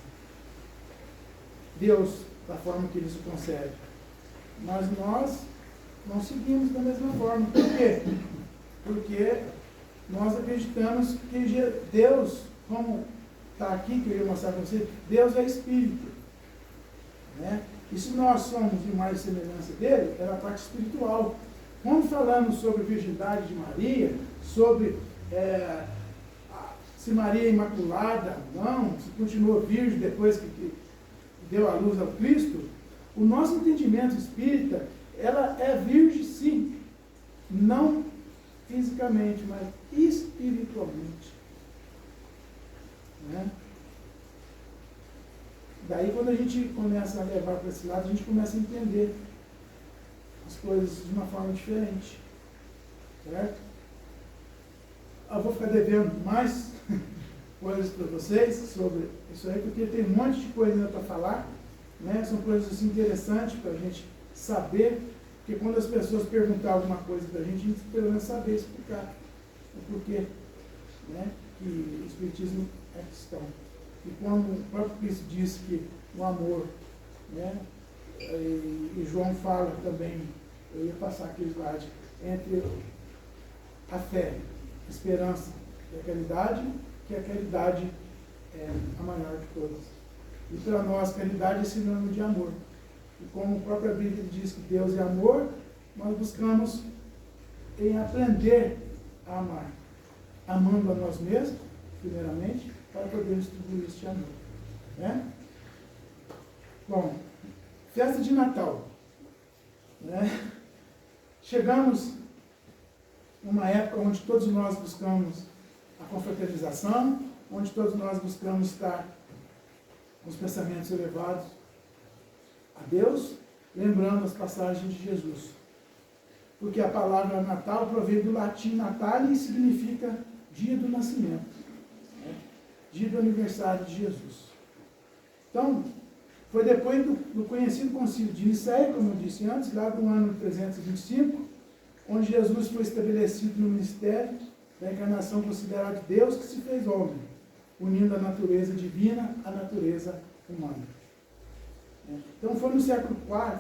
Deus da forma que eles o concebem. Mas nós não seguimos da mesma forma. Por quê? Porque nós acreditamos que Deus, como está aqui, que eu ia mostrar para você, Deus é Espírito. Né? E se nós somos imagem e semelhança dele, é a parte espiritual. Quando falamos sobre a virgindade de Maria, sobre se Maria é imaculada, não, se continuou virgem depois que deu a luz ao Cristo, o nosso entendimento espírita, ela é virgem sim, não fisicamente, mas espiritualmente. Né? Daí quando a gente começa a levar para esse lado, a gente começa a entender as coisas de uma forma diferente. Certo? Eu vou ficar devendo mais coisas para vocês sobre isso aí, porque tem um monte de coisa ainda para falar, né? São coisas assim, interessantes para a gente saber, porque quando as pessoas perguntam alguma coisa para a gente pelo menos saber explicar o porquê, né, que o Espiritismo é cristão. E quando o próprio Cristo disse que o amor, né, e João fala também, eu ia passar aqui o slide, entre a fé, a esperança e a caridade, que a caridade é a maior de todas. E para nós, caridade é sinônimo de amor. E como a própria Bíblia diz que Deus é amor, nós buscamos em aprender a amar, amando a nós mesmos, primeiramente, para poder distribuir este amor. Né? Bom, festa de Natal. Né? Chegamos numa época onde todos nós buscamos a confraternização, onde todos nós buscamos estar com os pensamentos elevados a Deus, lembrando as passagens de Jesus. Porque a palavra Natal provém do latim natale e significa dia do nascimento, né? Dia do aniversário de Jesus. Então, foi depois do conhecido concílio de Nicéia, como eu disse antes, lá do ano 325, onde Jesus foi estabelecido no ministério da encarnação considerado Deus que se fez homem, unindo a natureza divina à natureza humana. Então foi no século IV,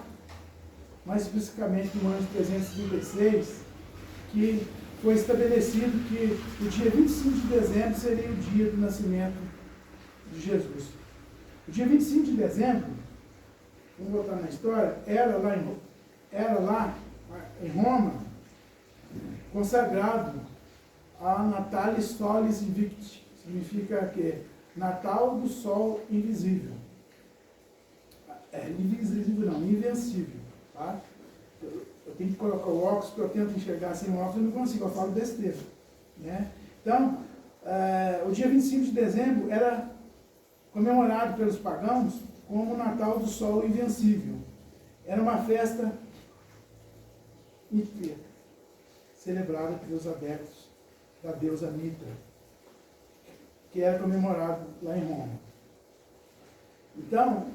mais especificamente no ano de 336, que foi estabelecido que o dia 25 de dezembro seria o dia do nascimento de Jesus. O dia 25 de dezembro, vamos voltar na história, era lá em Roma, consagrado a Natalis Solis Invicti, significa que Natal do Sol Invisível. Invisível não, invencível. Tá? Eu tenho que colocar o óculos, porque eu tento enxergar sem o óculos, eu não consigo, eu falo besteira. Né? Então, o dia 25 de dezembro era comemorado pelos pagãos como o Natal do Sol Invencível. Era uma festa inteira, celebrada pelos adeptos da deusa Mitra, que era comemorado lá em Roma. Então,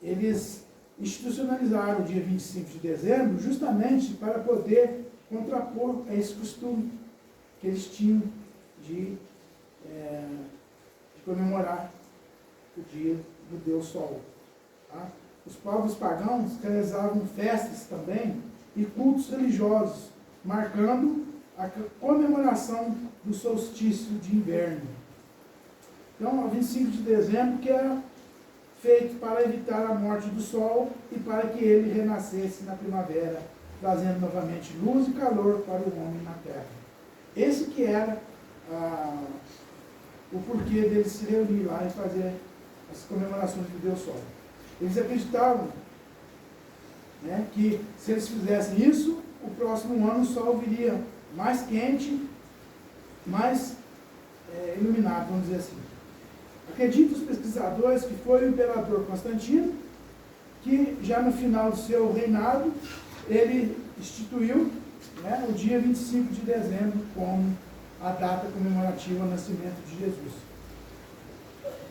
eles institucionalizaram o dia 25 de dezembro justamente para poder contrapor a esse costume que eles tinham de comemorar o dia do Deus Sol. Tá? Os povos pagãos realizavam festas também e cultos religiosos, marcando a comemoração do solstício de inverno. Então, o 25 de dezembro, que era feito para evitar a morte do sol e para que ele renascesse na primavera, trazendo novamente luz e calor para o homem na terra. Esse que era o porquê deles se reunir lá e fazer as comemorações do Deus Sol. Eles acreditavam, né, que se eles fizessem isso, o próximo ano o sol viria mais quente, mais iluminado, vamos dizer assim. Acreditam os pesquisadores que foi o imperador Constantino que já no final do seu reinado ele instituiu, né, o dia 25 de dezembro como a data comemorativa ao nascimento de Jesus.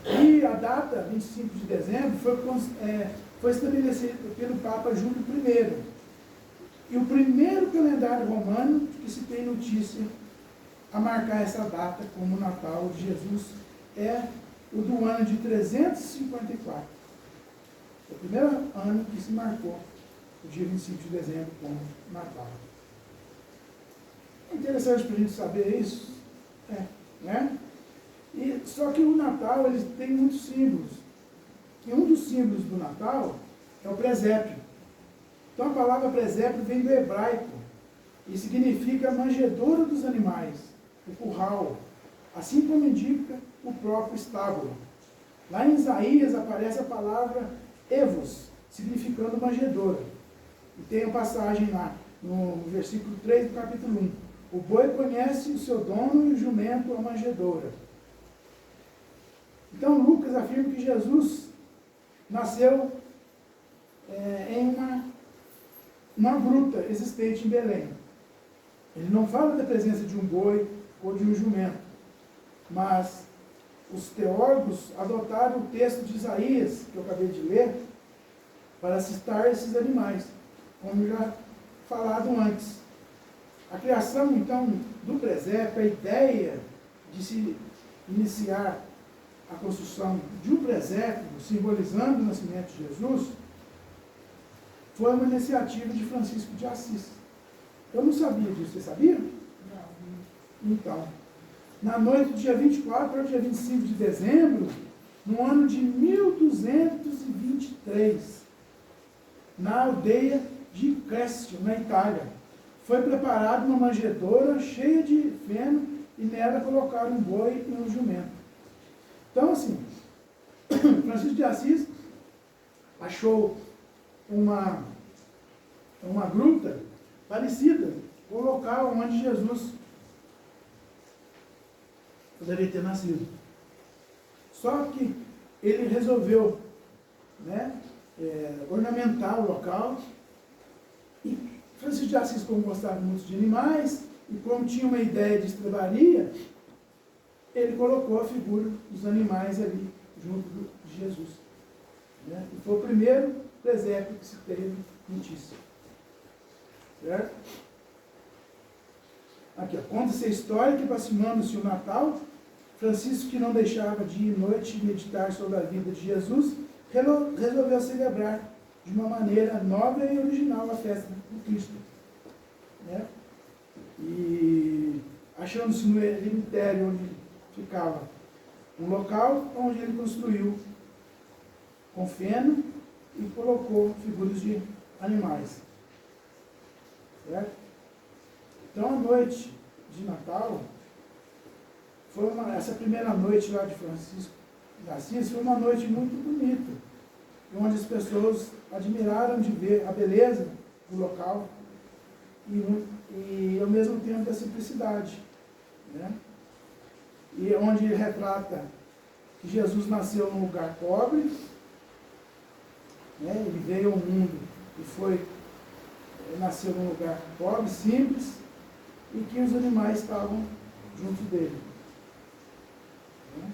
E a data 25 de dezembro foi estabelecida pelo Papa Júlio I. E o primeiro calendário romano que se tem notícia a marcar essa data como o Natal de Jesus é o do ano de 354. É o primeiro ano que se marcou o dia 25 de dezembro como Natal. É interessante para a gente saber isso, né? E, só que o Natal ele tem muitos símbolos. E um dos símbolos do Natal é o presépio. Então a palavra presépio vem do hebraico e significa manjedoura dos animais, o curral, assim como indica o próprio estábulo. Lá em Isaías aparece a palavra evos, significando manjedoura. E tem a passagem lá, no versículo 3 do capítulo 1. O boi conhece o seu dono e o jumento a manjedoura. Então Lucas afirma que Jesus nasceu em uma gruta existente em Belém. Ele não fala da presença de um boi ou de um jumento, mas os teólogos adotaram o texto de Isaías, que eu acabei de ler, para citar esses animais, como já falado antes. A criação, então, do presépio, a ideia de se iniciar a construção de um presépio, simbolizando o nascimento de Jesus, foi uma iniciativa de Francisco de Assis. Eu não sabia disso, você sabia? Não. Então, na noite do dia 24 para o dia 25 de dezembro, no ano de 1223, na aldeia de Crescio, na Itália, foi preparada uma manjedoura cheia de feno e nela colocaram um boi e um jumento. Então, assim, Francisco de Assis achou uma gruta parecida com o local onde Jesus poderia ter nascido. Só que ele resolveu, né, ornamentar o local. E Francisco de Assis, como gostava muito de animais, e como tinha uma ideia de estrebaria, ele colocou a figura dos animais ali, junto de Jesus. Né? E foi o primeiro presépio que se teve notícia. Certo? Aqui, ó, conta-se a história que, aproximando-se o Natal, Francisco, que não deixava dia e noite meditar sobre a vida de Jesus, resolveu celebrar de uma maneira nova e original a festa do Cristo. Né? E achando-se no cemitério onde ficava um local onde ele construiu com feno e colocou figuras de animais. Certo? Então, a noite de Natal, essa primeira noite lá de Francisco de Assis, foi uma noite muito bonita, onde as pessoas admiraram de ver a beleza do local e ao mesmo tempo a simplicidade. Né? E onde ele retrata que Jesus nasceu num lugar pobre, né? Ele veio ao mundo e nasceu num lugar pobre, simples, e que os animais estavam junto dele. Né?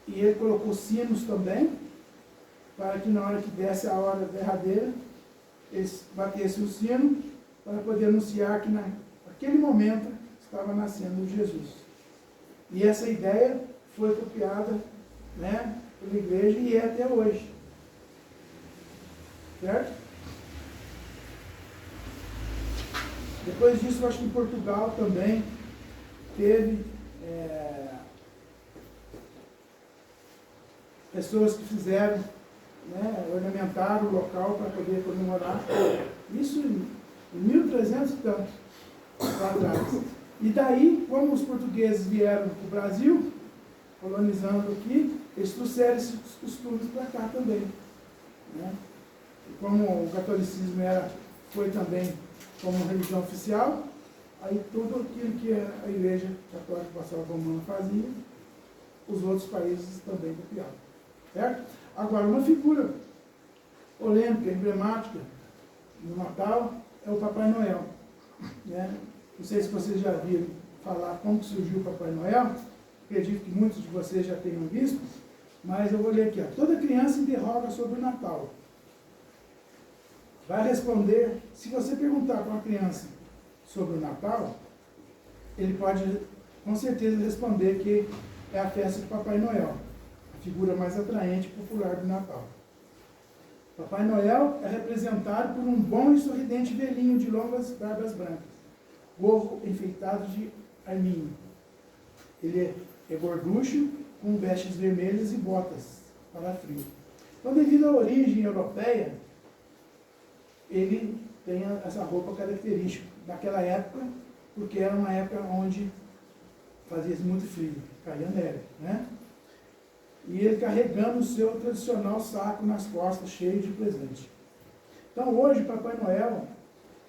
E ele colocou sinos também, para que na hora que desse a hora derradeira, eles batessem o sino, para poder anunciar que naquele momento estava nascendo Jesus. E essa ideia foi copiada, né, pela igreja e é até hoje. Certo? Depois disso, eu acho que em Portugal também teve pessoas que fizeram, né, ornamentaram o local para poder comemorar. Isso em 1300 e tanto lá atrás. E daí, como os portugueses vieram para o Brasil, colonizando aqui, eles trouxeram esses costumes para cá também. Né? E como o catolicismo foi também como religião oficial, aí tudo aquilo que a Igreja Católica Pastoral Romana fazia, os outros países também copiavam. Certo? Agora, uma figura polêmica, emblemática no Natal é o Papai Noel. Né? Não sei se vocês já viram falar como surgiu o Papai Noel. Acredito que muitos de vocês já tenham visto, mas eu vou ler aqui. Ó. Toda criança interroga sobre o Natal. Vai responder, se você perguntar para uma criança sobre o Natal, ele pode com certeza responder que é a festa do Papai Noel, a figura mais atraente e popular do Natal. Papai Noel é representado por um bom e sorridente velhinho de longas barbas brancas, ovo enfeitado de arminho. Ele é gorducho, com vestes vermelhas e botas para frio. Então, devido à origem europeia, ele tem essa roupa característica daquela época, porque era uma época onde fazia muito frio, caía neve, né? E ele carregando o seu tradicional saco nas costas, cheio de presente. Então, hoje, Papai Noel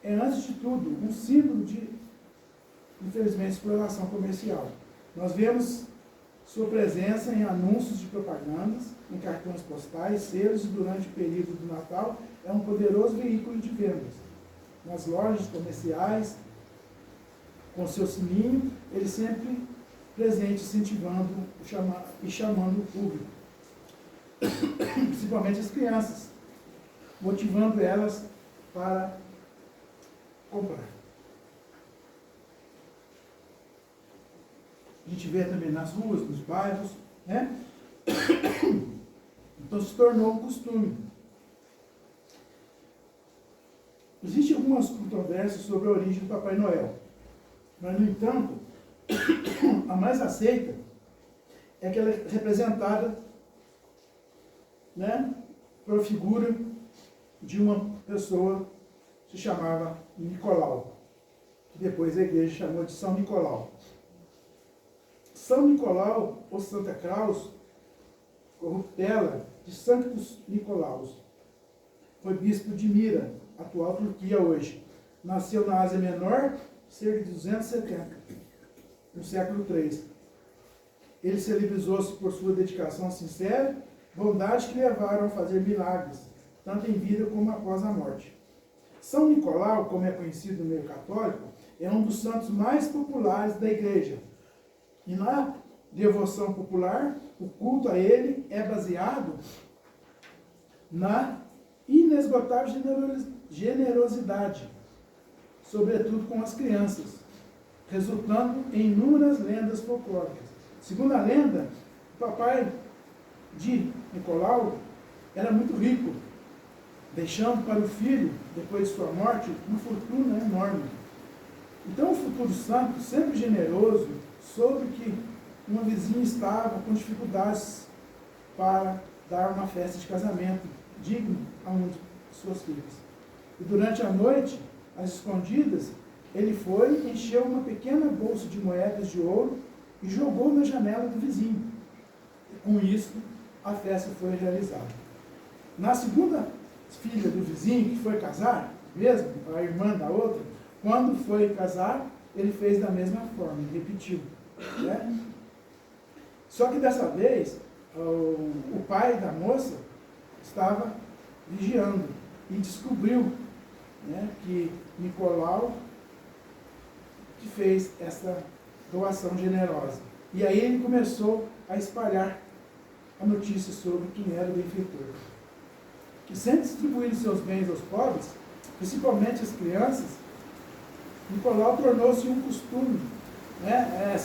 é, antes de tudo, um símbolo de, infelizmente, exploração comercial. Nós vemos sua presença em anúncios de propagandas, em cartões postais, selos, e durante o período do Natal é um poderoso veículo de vendas. Nas lojas comerciais, com seu sininho, ele sempre presente, incentivando e chamando o público, principalmente as crianças, motivando elas para comprar. A gente vê também nas ruas, nos bairros, né? Então se tornou um costume. Existem algumas controvérsias sobre a origem do Papai Noel, mas, no entanto, a mais aceita é que ela é representada, né, por figura de uma pessoa que se chamava Nicolau, que depois a igreja chamou de São Nicolau. São Nicolau, ou Santa Claus, corruptela de Santos Nicolaus, foi bispo de Mira, atual Turquia hoje. Nasceu na Ásia Menor, cerca de 270, no século III. Ele celebrizou-se por sua dedicação sincera, bondade que levaram a fazer milagres, tanto em vida como após a morte. São Nicolau, como é conhecido no meio católico, é um dos santos mais populares da igreja. E na devoção popular, o culto a ele é baseado na inesgotável generosidade, sobretudo com as crianças, resultando em inúmeras lendas folclóricas. Segundo a lenda, o papai de Nicolau era muito rico, deixando para o filho, depois de sua morte, uma fortuna enorme. Então o futuro santo, sempre generoso, soube que uma vizinha estava com dificuldades para dar uma festa de casamento digna a uma de suas filhas. E durante a noite, às escondidas, ele foi, encheu uma pequena bolsa de moedas de ouro e jogou na janela do vizinho. E com isso, a festa foi realizada. Na segunda filha do vizinho, que foi casar, mesmo, a irmã da outra, quando foi casar, ele fez da mesma forma, repetiu. Né? Só que dessa vez, o pai da moça estava vigiando e descobriu, né, que Nicolau que fez essa doação generosa. E aí ele começou a espalhar a notícia sobre quem era o benfeitor. Que sem distribuir seus bens aos pobres, principalmente as crianças, Nicolau tornou-se um costume. Né?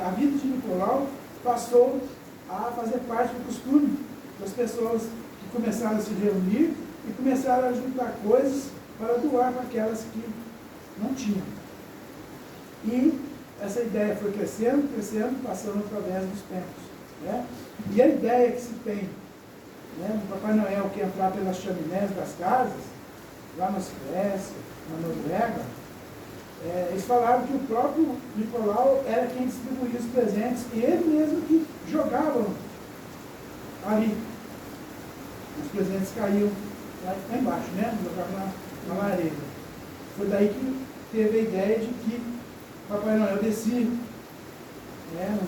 A vida de Nicolau passou a fazer parte do costume das pessoas que começaram a se reunir e começaram a juntar coisas para doar para aquelas que não tinham. E essa ideia foi crescendo, passando através dos tempos. Né? E a ideia que se tem, né, do Papai Noel que entrar pelas chaminés das casas, lá na Suécia, na Noruega, eles falaram que o próprio Nicolau era quem distribuía os presentes, e ele mesmo que jogava ali. Os presentes caíam lá embaixo, né? Jogavam na lareira. Foi daí que teve a ideia de que Papai Noel descia, né,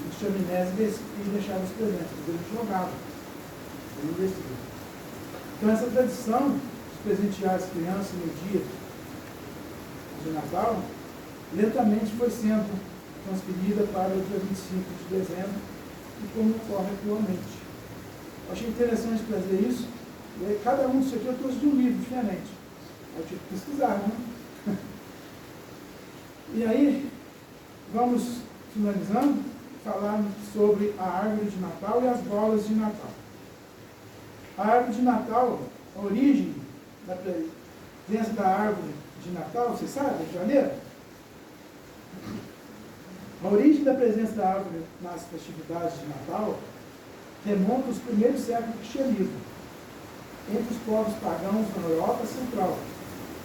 nos chaminés e deixava os presentes, ele jogava, ele não descia. Então essa tradição de presentear as crianças no dia de Natal, lentamente foi sendo transferida para o dia 25 de dezembro, e como ocorre atualmente. Eu achei interessante trazer isso, e cada um disso aqui eu trouxe de um livro diferente. Eu tive que pesquisar, né? E aí, vamos finalizando, falar sobre a árvore de Natal e as bolas de Natal. A árvore de Natal, a origem da presença da árvore de Natal, você sabe, de janeiro? A origem da presença da árvore nas festividades de Natal remonta aos primeiros séculos do cristianismo, entre os povos pagãos na Europa Central.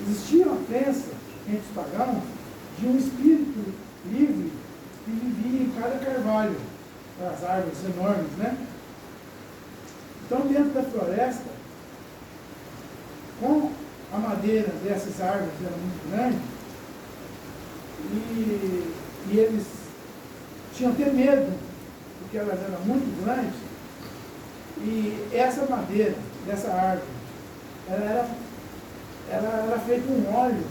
Existia uma crença entre os pagãos de um espírito livre que vivia em cada carvalho, as árvores enormes, né? Então, dentro da floresta, com a madeira dessas árvores era muito grande, e eles tinham até medo, porque elas eram muito grandes, e essa madeira dessa árvore, ela era feito um óleo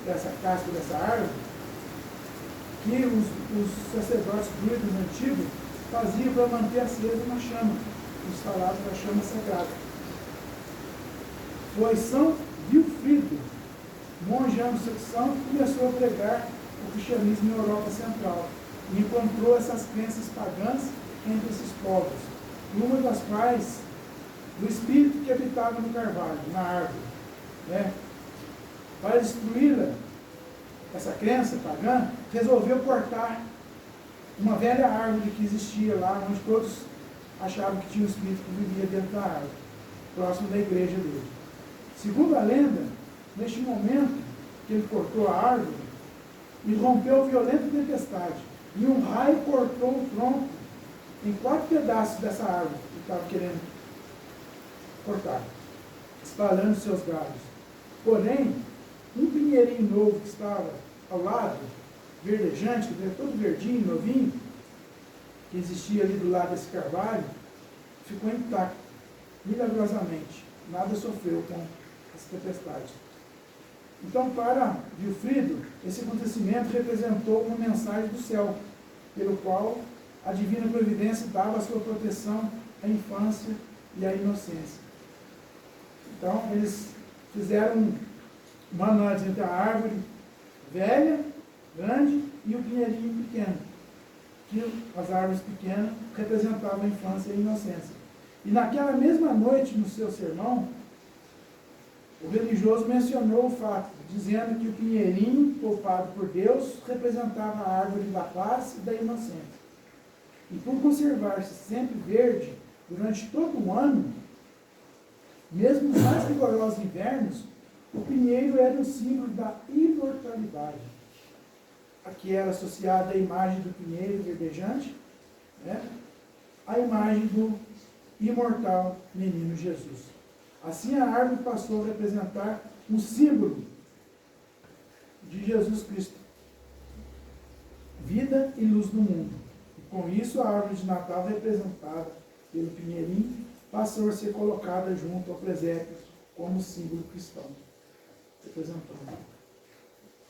dessa casca dessa árvore, que os sacerdotes druidas antigos faziam para manter acesa uma chama, os falados da chama sagrada. Foi São Wilfrido, monge anglo-saxão, que começou a pregar o cristianismo na Europa Central e encontrou essas crenças pagãs entre esses povos, e uma das quais do espírito que habitava no carvalho, na árvore, né? Para destruí-la, essa crença pagã, resolveu cortar uma velha árvore que existia lá, onde todos achavam que tinha um espírito que vivia dentro da árvore, próximo da igreja dele. Segundo a lenda, neste momento que ele cortou a árvore, irrompeu violenta tempestade, e um raio cortou o tronco em 4 pedaços dessa árvore que estava querendo cortar, espalhando seus galhos. Porém, um pinheirinho novo que estava ao lado, verdejante, que era todo verdinho, novinho, que existia ali do lado desse carvalho, ficou intacto, milagrosamente. Nada sofreu com essa tempestade. Então, para Wilfrido, esse acontecimento representou uma mensagem do céu, pelo qual a divina providência dava a sua proteção à infância e à inocência. Então, eles fizeram uma análise entre a árvore velha, grande, e o pinheirinho pequeno, que as árvores pequenas representavam a infância e a inocência. E naquela mesma noite, no seu sermão, o religioso mencionou o fato, dizendo que o pinheirinho, poupado por Deus, representava a árvore da paz e da inocência. E por conservar-se sempre verde durante todo o ano, mesmo nos mais rigorosos invernos, o pinheiro era um símbolo da imortalidade. Aqui era associada a imagem do pinheiro verdejante, né? A imagem do imortal menino Jesus. Assim a árvore passou a representar um símbolo de Jesus Cristo, vida e luz do mundo. E com isso a árvore de Natal, representada pelo pinheirinho, passou a ser colocada junto ao presépio como símbolo cristão. Representando.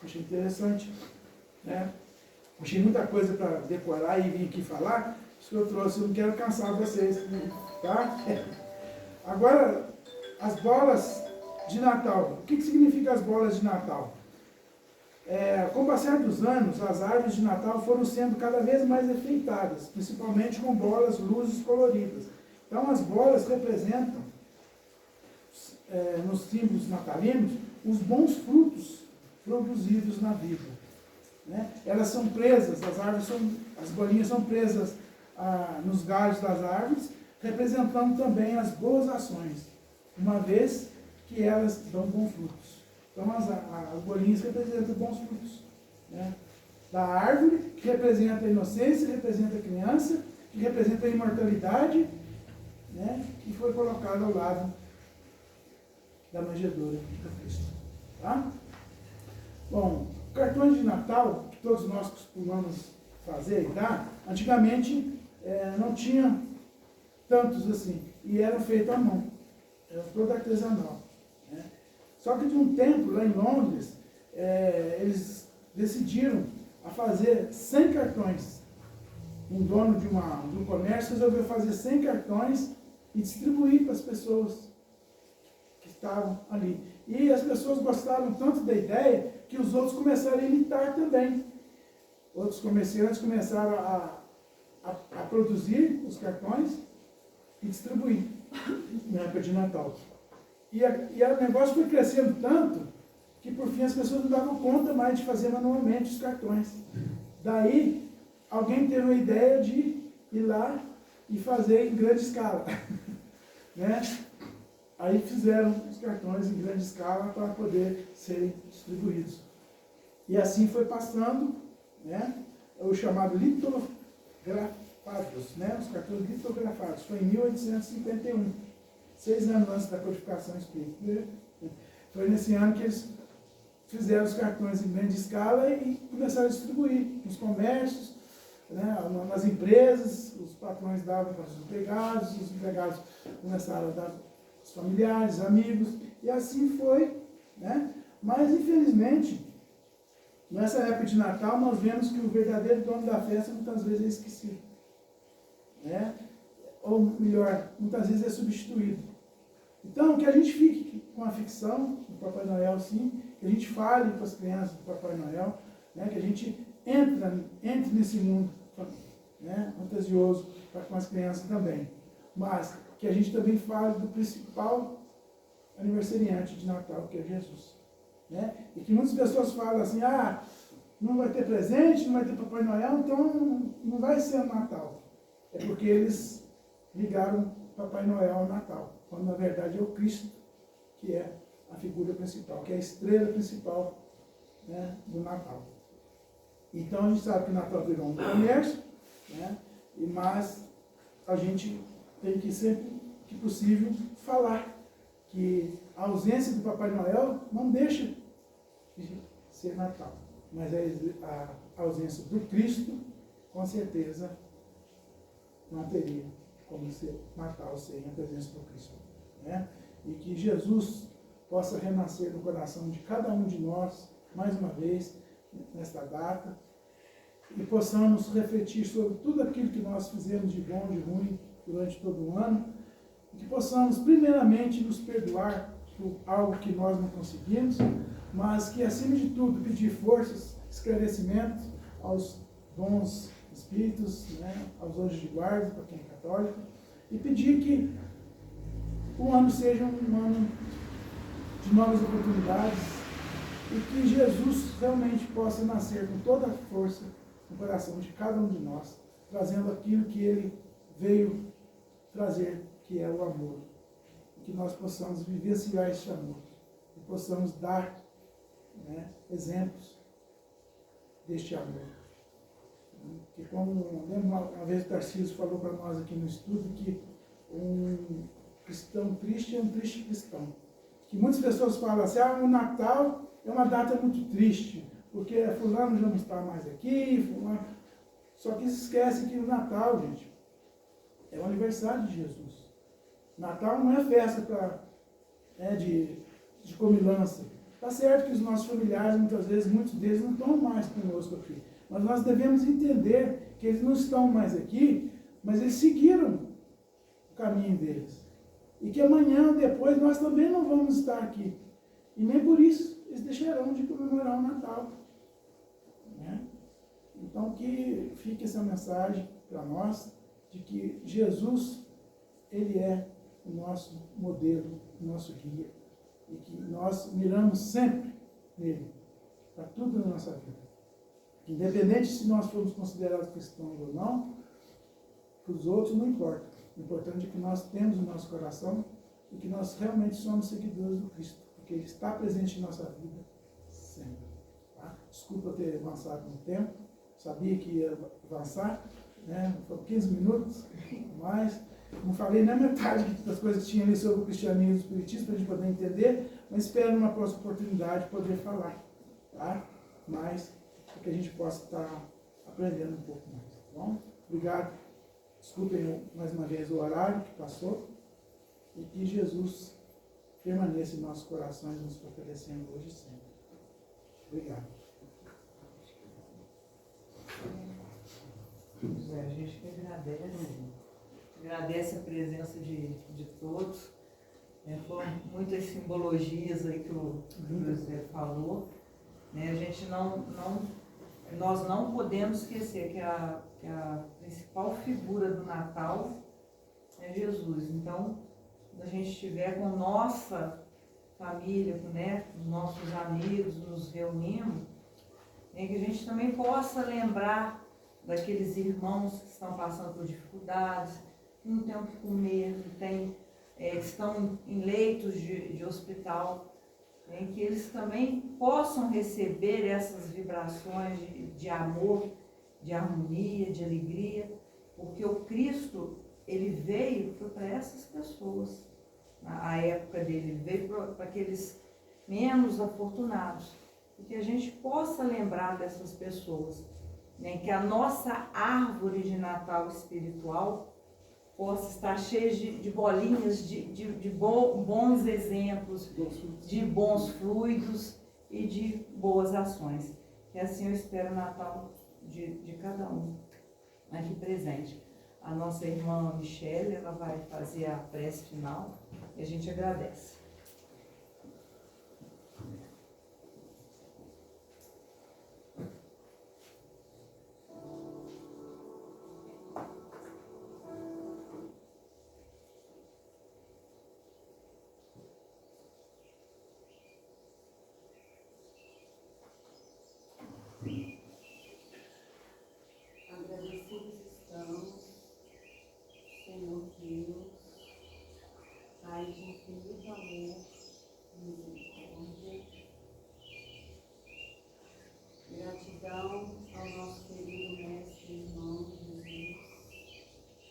Achei interessante, né? Achei muita coisa para decorar e vir aqui falar. Isso que eu trouxe, eu não quero cansar vocês, tá? Agora, as bolas de Natal. O que significa as bolas de Natal? Com o passar dos anos, as árvores de Natal foram sendo cada vez mais enfeitadas, principalmente com bolas, luzes coloridas. Então, as bolas representam, nos símbolos natalinos, os bons frutos produzidos na vida. Né? Elas são presas, as bolinhas são presas nos galhos das árvores, representando também as boas ações, uma vez que elas dão bons frutos. Então as bolinhas representam bons frutos. Né? Da árvore, que representa a inocência, representa a criança, que representa a imortalidade, né? Que foi colocada ao lado da manjedoura de Cristo. Tá? Bom, cartões de Natal, que todos nós costumamos fazer e dar, antigamente não tinha tantos assim, e eram feitos à mão, eram todo artesanal. Né? Só que de um tempo, lá em Londres, eles decidiram a fazer 100 cartões. Um dono de um comércio resolveu fazer 100 cartões e distribuir para as pessoas que estavam ali. E as pessoas gostaram tanto da ideia que os outros começaram a imitar também. Outros comerciantes começaram a produzir os cartões e distribuir na época de Natal. E o negócio foi crescendo tanto que por fim as pessoas não davam conta mais de fazer manualmente os cartões. Daí alguém teve a ideia de ir lá e fazer em grande escala. Né? Aí fizeram os cartões em grande escala para poder serem distribuídos. E assim foi passando, né, o chamado litografados, né, os cartões litografados. Foi em 1851, 6 anos antes da codificação espírita. Foi nesse ano que eles fizeram os cartões em grande escala e começaram a distribuir nos comércios, né, nas empresas. Os patrões davam para os empregados começaram a dar os familiares, amigos, e assim foi, né? Mas infelizmente, nessa época de Natal, nós vemos que o verdadeiro dono da festa muitas vezes é esquecido, né? Ou melhor, muitas vezes é substituído. Então, que a gente fique com a ficção do Papai Noel, sim, que a gente fale com as crianças do Papai Noel, né? Que a gente entre nesse mundo, né, fantasioso com as crianças também. Mas que a gente também fale do principal aniversariante de Natal, que é Jesus. Né? E que muitas pessoas falam assim, não vai ter presente, não vai ter Papai Noel, então não vai ser Natal. É porque eles ligaram Papai Noel ao Natal, quando na verdade é o Cristo que é a figura principal, que é a estrela principal, né, do Natal. Então a gente sabe que o Natal virou um comércio, né, mas a gente tem que sempre que possível falar que a ausência do Papai Noel não deixa de ser Natal, mas a ausência do Cristo, com certeza, não teria como ser Natal sem a presença do Cristo. Né? E que Jesus possa renascer no coração de cada um de nós, mais uma vez, nesta data, e possamos refletir sobre tudo aquilo que nós fizemos de bom, de ruim, durante todo o ano, e que possamos primeiramente nos perdoar por algo que nós não conseguimos, mas que, acima de tudo, pedir forças, esclarecimento aos bons espíritos, né, aos anjos de guarda, para quem é católico, e pedir que o ano seja um ano de novas oportunidades e que Jesus realmente possa nascer com toda a força no coração de cada um de nós, trazendo aquilo que Ele veio trazer, que é o amor. E que nós possamos vivenciar esse amor e possamos dar, né, exemplos deste amor. Que como lembro uma vez o Tarcísio falou para nós aqui no estudo que um cristão triste é um triste cristão. Que muitas pessoas falam assim, o Natal é uma data muito triste, porque fulano já não está mais aqui, fulano... Só que se esquece que o Natal, gente, é o aniversário de Jesus. Natal não é festa de comilança. Está certo que os nossos familiares, muitas vezes, muitos deles não estão mais conosco aqui. Mas nós devemos entender que eles não estão mais aqui, mas eles seguiram o caminho deles. E que amanhã ou depois nós também não vamos estar aqui. E nem por isso eles deixarão de comemorar o Natal. Né? Então que fique essa mensagem para nós, de que Jesus, Ele é o nosso modelo, o nosso guia. E que nós miramos sempre nele, para tudo na nossa vida. Independente se nós formos considerados cristãos ou não, para os outros não importa. O importante é que nós temos o nosso coração e que nós realmente somos seguidores do Cristo, porque Ele está presente em nossa vida sempre. Tá? Desculpa ter avançado no tempo, sabia que ia avançar, né? Foram 15 minutos, mas não falei nem a metade das coisas que tinha ali sobre o cristianismo e o espiritismo para a gente poder entender, mas espero numa próxima oportunidade poder falar, tá? Mas para que a gente possa estar aprendendo um pouco mais, tá bom? Obrigado. Desculpem mais uma vez o horário que passou e que Jesus permaneça em nossos corações, nos fortalecendo hoje e sempre. Obrigado. José, a gente que agradece a presença de todos. Foram muitas simbologias aí que o José falou. A gente nós não podemos esquecer que a principal figura do Natal é Jesus. Então, quando a gente estiver com nossa família, com os nossos amigos, nos reunindo, que a gente também possa lembrar daqueles irmãos que estão passando por dificuldades, que não têm o que comer, que estão em leitos de hospital, que eles também possam receber essas vibrações de amor, de harmonia, de alegria, porque o Cristo, Ele veio para essas pessoas, na época dele, Ele veio para aqueles menos afortunados, e que a gente possa lembrar dessas pessoas, que a nossa árvore de Natal espiritual possa estar cheia de bolinhas, de bons exemplos, de bons fluidos e de boas ações. E assim eu espero o Natal de cada um aqui presente. A nossa irmã Michele, ela vai fazer a prece final e a gente agradece. Agradecidos estamos, Senhor Deus, Pai de infinito amor e misericórdia. Gratidão ao nosso querido Mestre e irmão Jesus,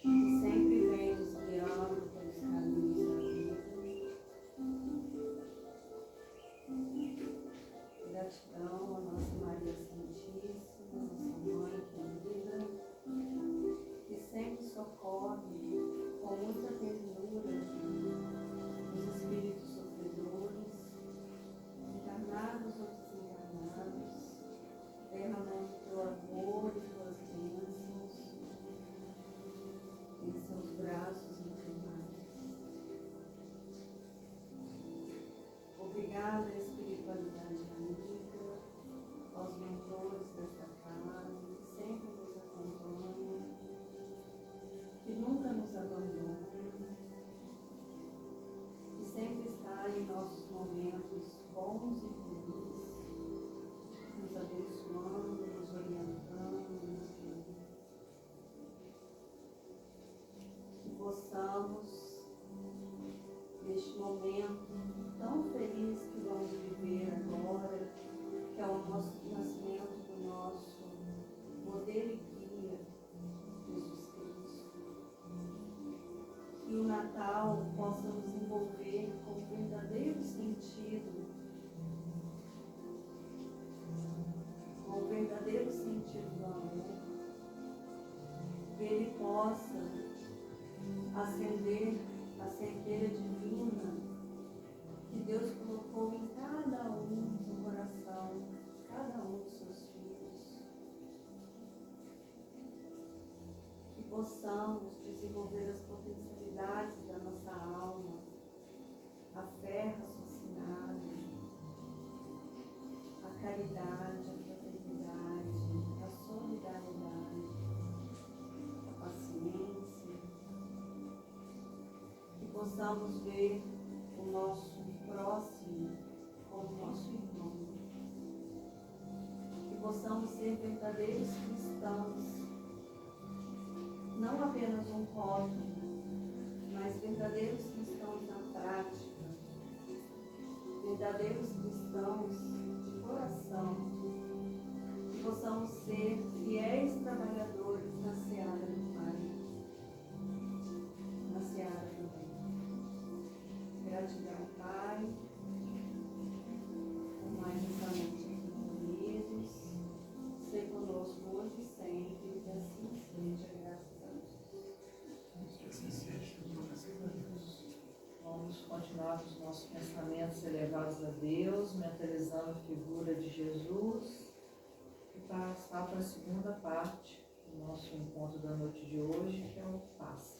que sempre vem nos guiando pelos caminhos da vida. Gratidão à nossa Maria Santíssima, nossa Mãe querida, que sempre socorre com muita ternura os espíritos sofredores, encarnados ou desencarnados, derramando teu amor possamos, neste momento tão feliz que vamos viver agora, que é o nosso nascimento do nosso modelo e guia, Jesus Cristo. Que o Natal possa nos envolver com o verdadeiro sentido, do amor, que ele possa acender a centelha divina que Deus colocou em cada um do coração, cada um dos seus filhos. Que possamos desenvolver as potencialidades da nossa alma, a fé raciocinada, a caridade, a fraternidade, a solidariedade, a paciência. Que possamos ver o nosso próximo como nosso irmão. Que possamos ser verdadeiros cristãos, não apenas um rótulo, mas verdadeiros cristãos na prática, verdadeiros cristãos de coração, que possamos ser fiéis trabalhadores na seara do Pai, na seara do bem. Gratidão, Pai, por mais intensamente aqui reunidos, ser conosco hoje e sempre, que assim seja, graças a Deus. Que assim seja, graças a Deus. Vamos continuar com os nossos pensamentos elevados a Deus, mentalizando a figura de Jesus e passar para a segunda parte do nosso encontro da noite de hoje, que é o passe.